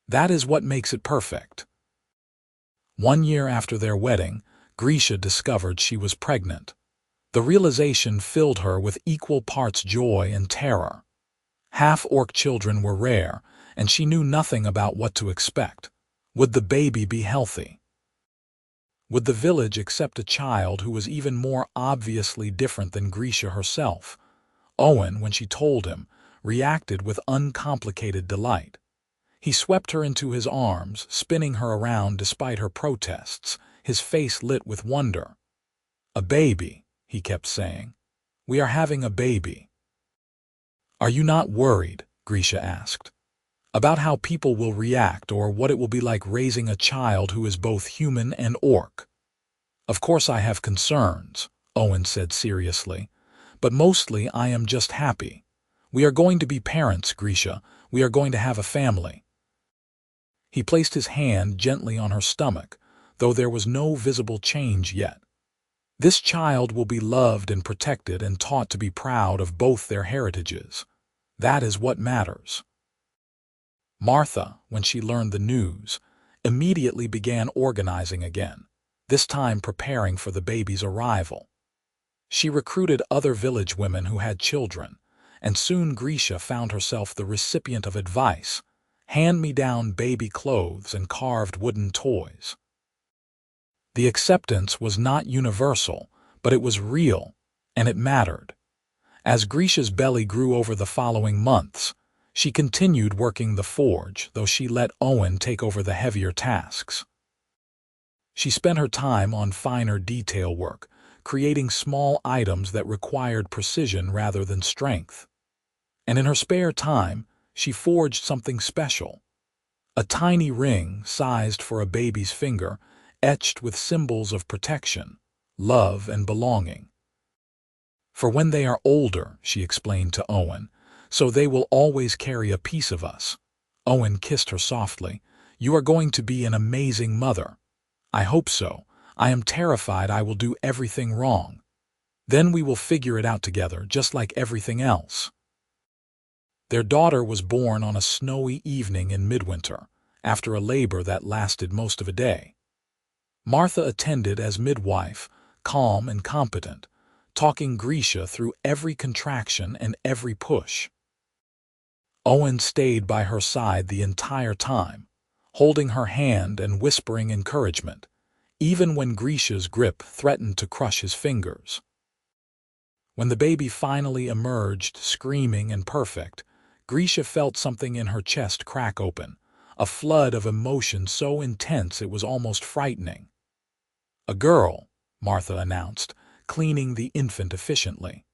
"That is what makes it perfect." 1 year after their wedding, Grisha discovered she was pregnant. The realization filled her with equal parts joy and terror. Half-orc children were rare, and she knew nothing about what to expect. Would the baby be healthy? Would the village accept a child who was even more obviously different than Grisha herself? Owen, when she told him, reacted with uncomplicated delight. He swept her into his arms, spinning her around despite her protests, his face lit with wonder. "A baby," he kept saying. "We are having a baby." "Are you not worried," Grisha asked, "about how people will react or what it will be like raising a child who is both human and orc?" "Of course I have concerns," Owen said seriously, "but mostly I am just happy. We are going to be parents, Grisha. We are going to have a family." He placed his hand gently on her stomach, though there was no visible change yet. "This child will be loved and protected and taught to be proud of both their heritages. That is what matters." Martha, when she learned the news, immediately began organizing again, this time preparing for the baby's arrival. She recruited other village women who had children, and soon Grisha found herself the recipient of advice, hand-me-down baby clothes and carved wooden toys. The acceptance was not universal, but it was real, and it mattered. As Grisha's belly grew over the following months, she continued working the forge, though she let Owen take over the heavier tasks. She spent her time on finer detail work, creating small items that required precision rather than strength. And in her spare time, she forged something special. A tiny ring sized for a baby's finger, etched with symbols of protection, love, and belonging. "For when they are older," she explained to Owen, "so they will always carry a piece of us." Owen kissed her softly. "You are going to be an amazing mother." "I hope so. I am terrified I will do everything wrong. Then we will figure it out together, just like everything else." Their daughter was born on a snowy evening in midwinter, after a labor that lasted most of a day. Martha attended as midwife, calm and competent, talking Grisha through every contraction and every push. Owen stayed by her side the entire time, holding her hand and whispering encouragement, even when Grisha's grip threatened to crush his fingers. When the baby finally emerged, screaming and perfect, Grisha felt something in her chest crack open, a flood of emotion so intense it was almost frightening. "A girl," Martha announced, cleaning the infant efficiently.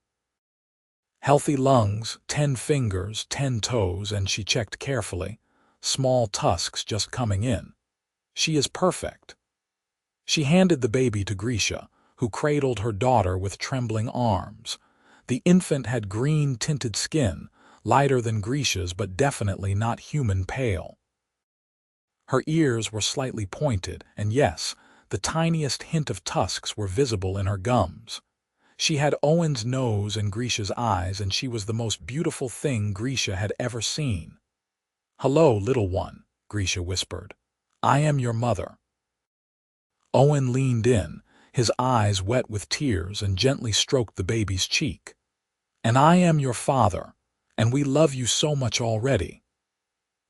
"Healthy lungs, 10 fingers, 10 toes," and she checked carefully, small tusks just coming in. "She is perfect." She handed the baby to Grisha, who cradled her daughter with trembling arms. The infant had green-tinted skin, lighter than Grisha's but definitely not human pale. Her ears were slightly pointed, and yes, the tiniest hint of tusks were visible in her gums. She had Owen's nose and Grisha's eyes, and she was the most beautiful thing Grisha had ever seen. "Hello, little one," Grisha whispered. "I am your mother." Owen leaned in, his eyes wet with tears, and gently stroked the baby's cheek. "And I am your father, and we love you so much already."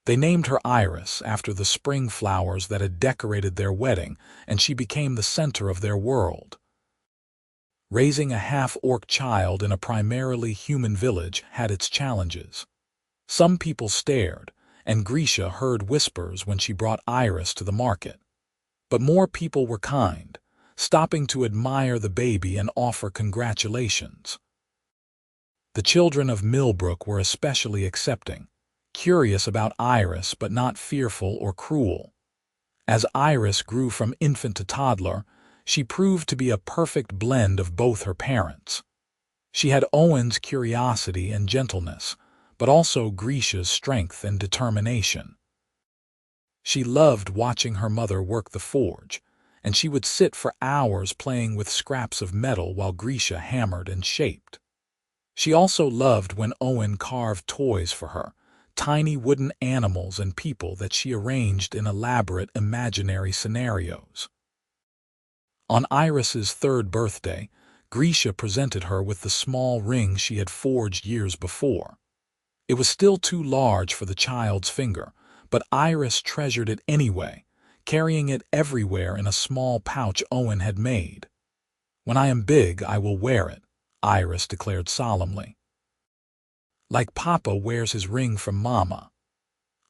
They named her Iris after the spring flowers that had decorated their wedding, and she became the center of their world. Raising a half-orc child in a primarily human village had its challenges. Some people stared, and Grisha heard whispers when she brought Iris to the market. But more people were kind, stopping to admire the baby and offer congratulations. The children of Millbrook were especially accepting, curious about Iris but not fearful or cruel. As Iris grew from infant to toddler, she proved to be a perfect blend of both her parents. She had Owen's curiosity and gentleness, but also Grisha's strength and determination. She loved watching her mother work the forge, and she would sit for hours playing with scraps of metal while Grisha hammered and shaped. She also loved when Owen carved toys for her, tiny wooden animals and people that she arranged in elaborate imaginary scenarios. On Iris's 3rd birthday, Grisha presented her with the small ring she had forged years before. It was still too large for the child's finger, but Iris treasured it anyway, carrying it everywhere in a small pouch Owen had made. "When I am big, I will wear it," Iris declared solemnly. "Like Papa wears his ring from Mama."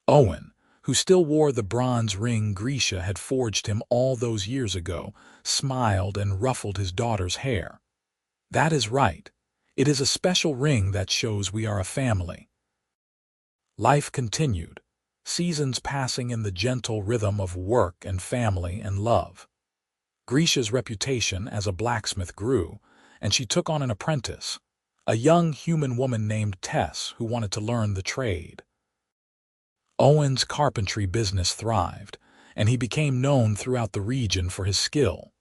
Owen, who still wore the bronze ring Grisha had forged him all those years ago, smiled and ruffled his daughter's hair. "That is right. It is a special ring that shows we are a family." Life continued, seasons passing in the gentle rhythm of work and family and love. Grisha's reputation as a blacksmith grew, and she took on an apprentice, a young human woman named Tess who wanted to learn the trade. Owen's carpentry business thrived, and he became known throughout the region for his skill.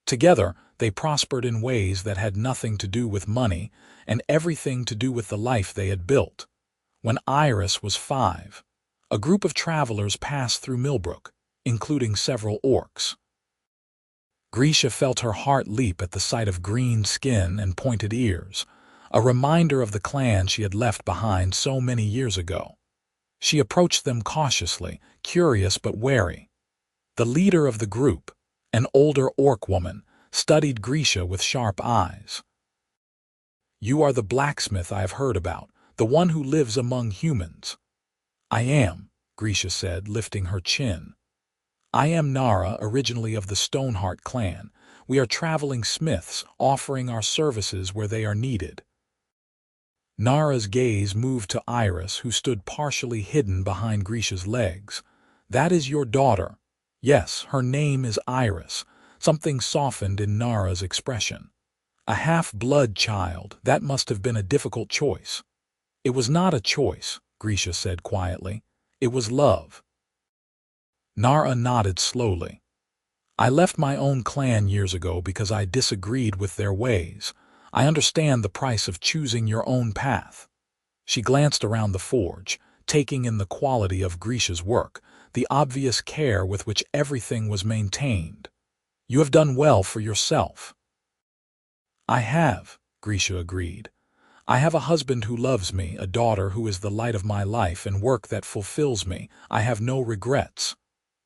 Together, they prospered in ways that had nothing to do with money and everything to do with the life they had built. When Iris was 5, a group of travelers passed through Millbrook, including several orcs. Grisha felt her heart leap at the sight of green skin and pointed ears, a reminder of the clan she had left behind so many years ago. She approached them cautiously, curious but wary. The leader of the group, an older orc woman, studied Grisha with sharp eyes. "You are the blacksmith I have heard about, the one who lives among humans." "I am," Grisha said, lifting her chin. "I am Nara, originally of the Stoneheart clan. We are traveling smiths, offering our services where they are needed." Nara's gaze moved to Iris, who stood partially hidden behind Grisha's legs. "That is your daughter." "Yes, her name is Iris." Something softened in Nara's expression. "A half-blood child, that must have been a difficult choice." "It was not a choice," Grisha said quietly. "It was love." Nara nodded slowly. "I left my own clan years ago because I disagreed with their ways. I understand the price of choosing your own path." She glanced around the forge, taking in the quality of Grisha's work, the obvious care with which everything was maintained. "You have done well for yourself." "I have," Grisha agreed. "I have a husband who loves me, a daughter who is the light of my life, and work that fulfills me. I have no regrets."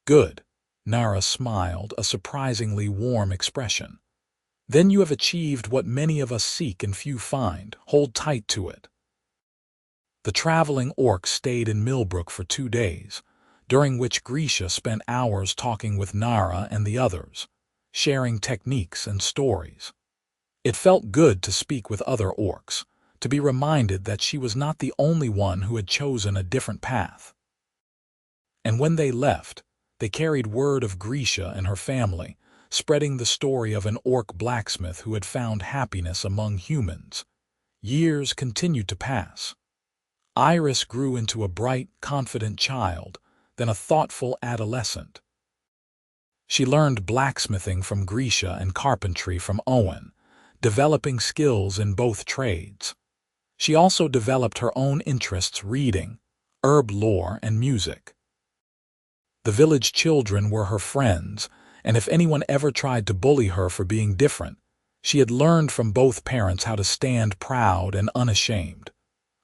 "Good." Nara smiled, a surprisingly warm expression. "Then you have achieved what many of us seek and few find. Hold tight to it." The traveling orcs stayed in Millbrook for 2 days, during which Grisha spent hours talking with Nara and the others, sharing techniques and stories. It felt good to speak with other orcs, to be reminded that she was not the only one who had chosen a different path. And when they left, they carried word of Grisha and her family, spreading the story of an orc blacksmith who had found happiness among humans. Years continued to pass. Iris grew into a bright, confident child, then a thoughtful adolescent. She learned blacksmithing from Grisha and carpentry from Owen, developing skills in both trades. She also developed her own interests reading, herb lore, and music. The village children were her friends, and if anyone ever tried to bully her for being different, she had learned from both parents how to stand proud and unashamed.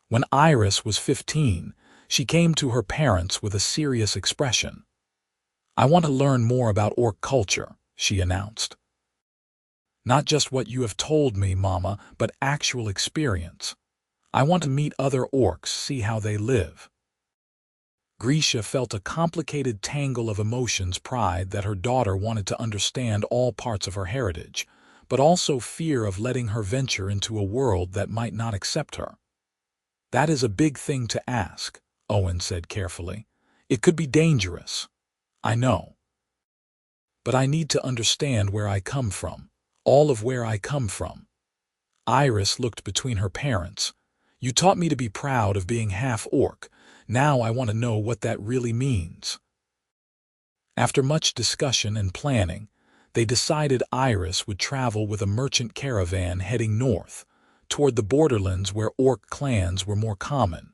When Iris was 15, she came to her parents with a serious expression. "I want to learn more about orc culture," she announced. "Not just what you have told me, Mama, but actual experience. I want to meet other orcs, see how they live." Grisha felt a complicated tangle of emotions: pride that her daughter wanted to understand all parts of her heritage, but also fear of letting her venture into a world that might not accept her. "That is a big thing to ask," Owen said carefully. "It could be dangerous." "I know. But I need to understand where I come from, all of where I come from." Iris looked between her parents. "You taught me to be proud of being half-orc. Now I want to know what that really means." After much discussion and planning, they decided Iris would travel with a merchant caravan heading north, toward the borderlands where orc clans were more common.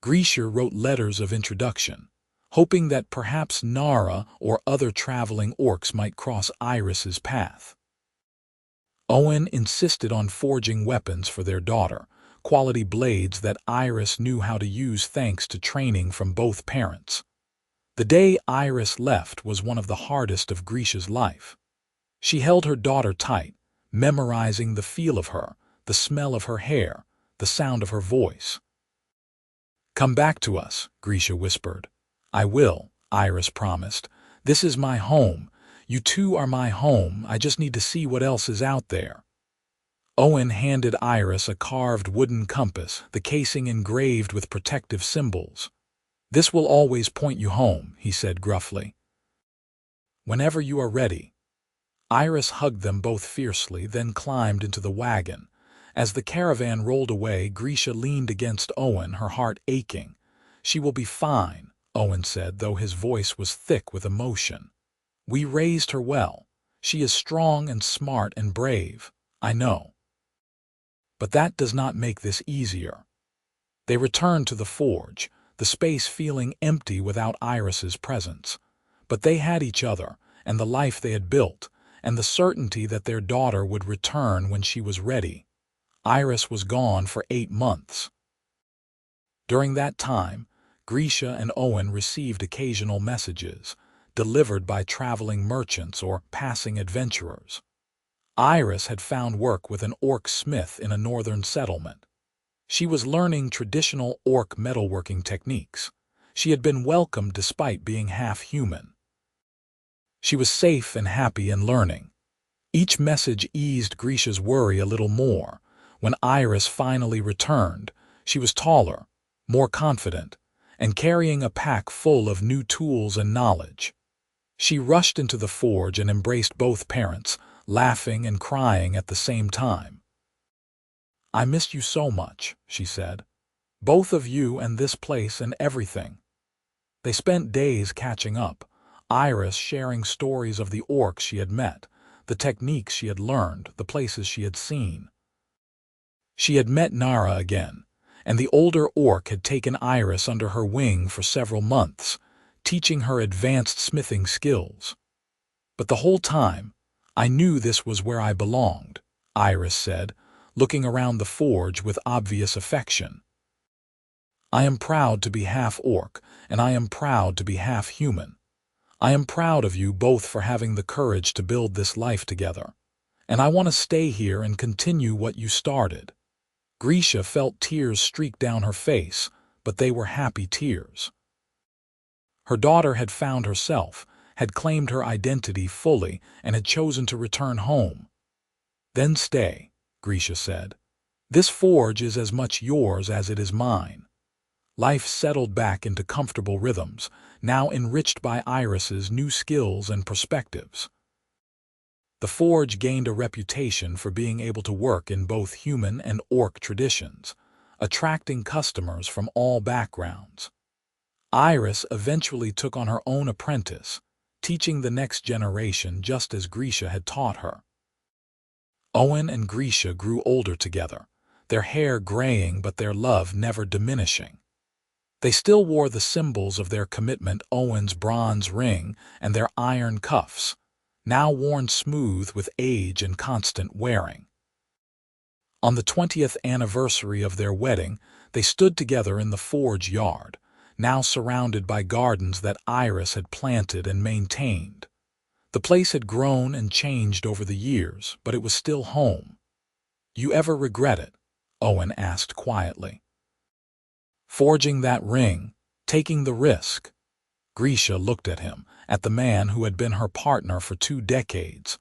Grisha wrote letters of introduction, hoping that perhaps Nara or other traveling orcs might cross Iris's path. Owen insisted on forging weapons for their daughter, quality blades that Iris knew how to use thanks to training from both parents. The day Iris left was one of the hardest of Grisha's life. She held her daughter tight, memorizing the feel of her, the smell of her hair, the sound of her voice. "Come back to us," Grisha whispered. "I will," Iris promised. "This is my home. You two are my home. I just need to see what else is out there." Owen handed Iris a carved wooden compass, the casing engraved with protective symbols. "This will always point you home," he said gruffly. "Whenever you are ready." Iris hugged them both fiercely, then climbed into the wagon. As the caravan rolled away, Grisha leaned against Owen, her heart aching. "She will be fine," Owen said, though his voice was thick with emotion. "We raised her well. She is strong and smart and brave. I know. But that does not make this easier." They returned to the forge, the space feeling empty without Iris's presence. But they had each other, and the life they had built, and the certainty that their daughter would return when she was ready. Iris was gone for 8 months. During that time, Grisha and Owen received occasional messages, delivered by traveling merchants or passing adventurers. Iris had found work with an orc smith in a northern settlement. She was learning traditional orc metalworking techniques. She had been welcomed despite being half human. She was safe and happy in learning. Each message eased Grisha's worry a little more. When Iris finally returned, she was taller, more confident, and carrying a pack full of new tools and knowledge. She rushed into the forge and embraced both parents, laughing and crying at the same time. "I missed you so much," she said. "Both of you and this place and everything." They spent days catching up, Iris sharing stories of the orcs she had met, the techniques she had learned, the places she had seen. She had met Nara again, and the older orc had taken Iris under her wing for several months, teaching her advanced smithing skills. "But the whole time, I knew this was where I belonged," Iris said, looking around the forge with obvious affection. "I am proud to be half orc, and I am proud to be half human. I am proud of you both for having the courage to build this life together, and I want to stay here and continue what you started." Grisha felt tears streak down her face, but they were happy tears. Her daughter had found herself, had claimed her identity fully, and had chosen to return home. "Then stay," Grisha said. "This forge is as much yours as it is mine." Life settled back into comfortable rhythms, now enriched by Iris's new skills and perspectives. The forge gained a reputation for being able to work in both human and orc traditions, attracting customers from all backgrounds. Iris eventually took on her own apprentice, teaching the next generation just as Grisha had taught her. Owen and Grisha grew older together, their hair graying but their love never diminishing. They still wore the symbols of their commitment, Owen's bronze ring and their iron cuffs, now worn smooth with age and constant wearing. On the 20th anniversary of their wedding, they stood together in the forge yard, now surrounded by gardens that Iris had planted and maintained. The place had grown and changed over the years, but it was still home. "You ever regret it?" Owen asked quietly. "Forging that ring, taking the risk." Grisha looked at him, at the man who had been her partner for 2 decades,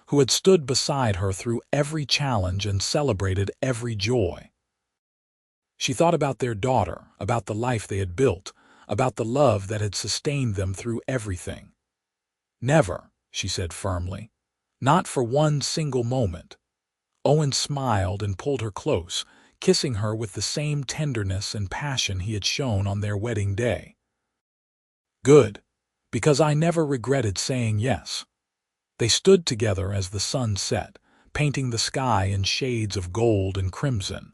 who had stood beside her through every challenge and celebrated every joy. She thought about their daughter, about the life they had built, about the love that had sustained them through everything. "Never," she said firmly. "Not for one single moment." Owen smiled and pulled her close, kissing her with the same tenderness and passion he had shown on their wedding day. "Good, because I never regretted saying yes." They stood together as the sun set, painting the sky in shades of gold and crimson.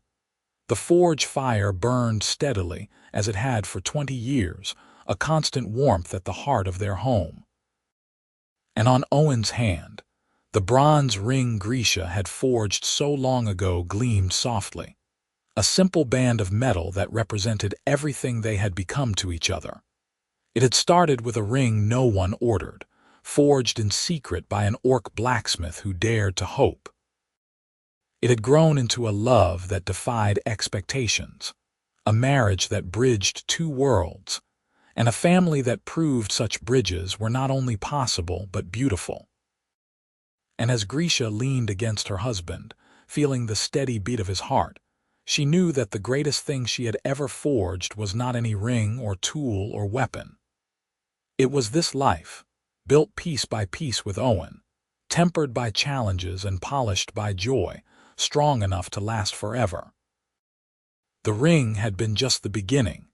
The forge fire burned steadily, as it had for 20 years, a constant warmth at the heart of their home. And on Owen's hand, the bronze ring Grisha had forged so long ago gleamed softly, a simple band of metal that represented everything they had become to each other. It had started with a ring no one ordered, forged in secret by an orc blacksmith who dared to hope. It had grown into a love that defied expectations, a marriage that bridged 2 worlds, and a family that proved such bridges were not only possible but beautiful. And as Grisha leaned against her husband, feeling the steady beat of his heart, she knew that the greatest thing she had ever forged was not any ring or tool or weapon. It was this life, built piece by piece with Owen, tempered by challenges and polished by joy, strong enough to last forever. The ring had been just the beginning.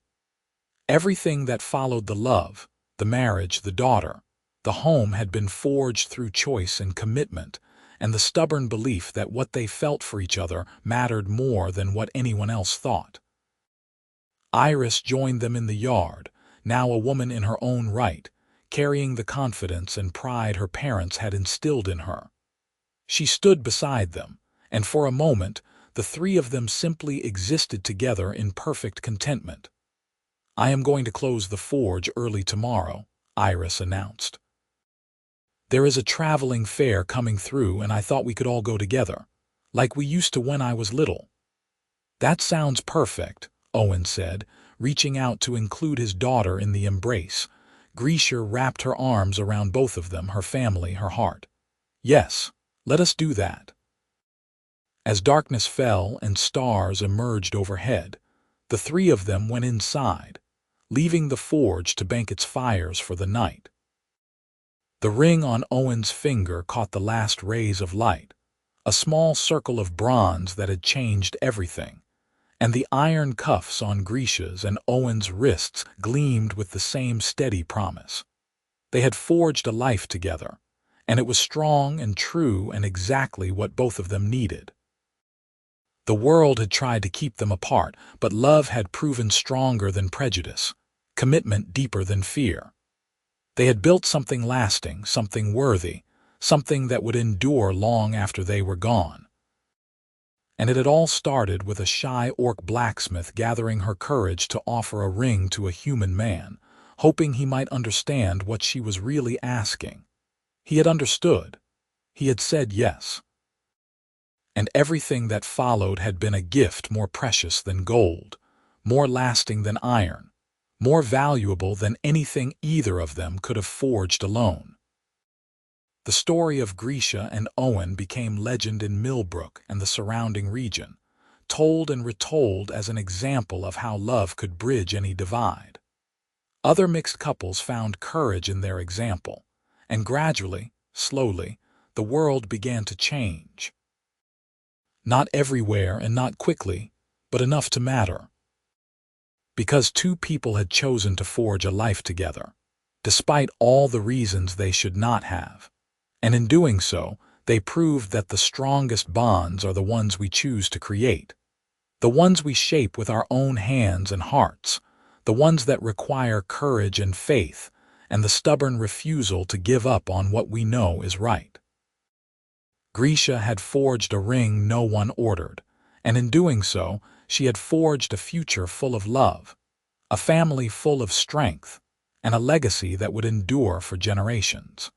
Everything that followed the love, the marriage, the daughter, the home had been forged through choice and commitment, and the stubborn belief that what they felt for each other mattered more than what anyone else thought. Iris joined them in the yard, now a woman in her own right, carrying the confidence and pride her parents had instilled in her. She stood beside them, and for a moment, the three of them simply existed together in perfect contentment. "I am going to close the forge early tomorrow," Iris announced. "There is a traveling fair coming through, and I thought we could all go together, like we used to when I was little." "That sounds perfect," Owen said, reaching out to include his daughter in the embrace. Grisha wrapped her arms around both of them, her family, her heart. "Yes, let us do that." As darkness fell and stars emerged overhead, the three of them went inside, leaving the forge to bank its fires for the night. The ring on Owen's finger caught the last rays of light, a small circle of bronze that had changed everything, and the iron cuffs on Grisha's and Owen's wrists gleamed with the same steady promise. They had forged a life together, and it was strong and true and exactly what both of them needed. The world had tried to keep them apart, but love had proven stronger than prejudice, commitment deeper than fear. They had built something lasting, something worthy, something that would endure long after they were gone. And it had all started with a shy Orc blacksmith gathering her courage to offer a ring to a human man, hoping he might understand what she was really asking. He had understood. He had said yes. And everything that followed had been a gift more precious than gold, more lasting than iron, more valuable than anything either of them could have forged alone. The story of Grisha and Owen became legend in Millbrook and the surrounding region, told and retold as an example of how love could bridge any divide. Other mixed couples found courage in their example, and gradually, slowly, the world began to change. Not everywhere and not quickly, but enough to matter. Because two people had chosen to forge a life together, despite all the reasons they should not have. And in doing so, they proved that the strongest bonds are the ones we choose to create, the ones we shape with our own hands and hearts, the ones that require courage and faith, and the stubborn refusal to give up on what we know is right. Grisha had forged a ring no one ordered, and in doing so, she had forged a future full of love, a family full of strength, and a legacy that would endure for generations.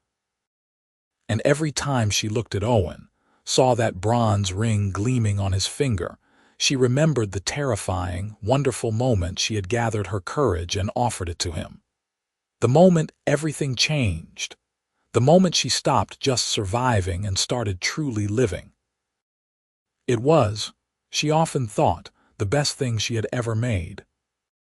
And every time she looked at Owen, saw that bronze ring gleaming on his finger, she remembered the terrifying, wonderful moment she had gathered her courage and offered it to him. The moment everything changed. The moment she stopped just surviving and started truly living. It was, she often thought, the best thing she had ever made.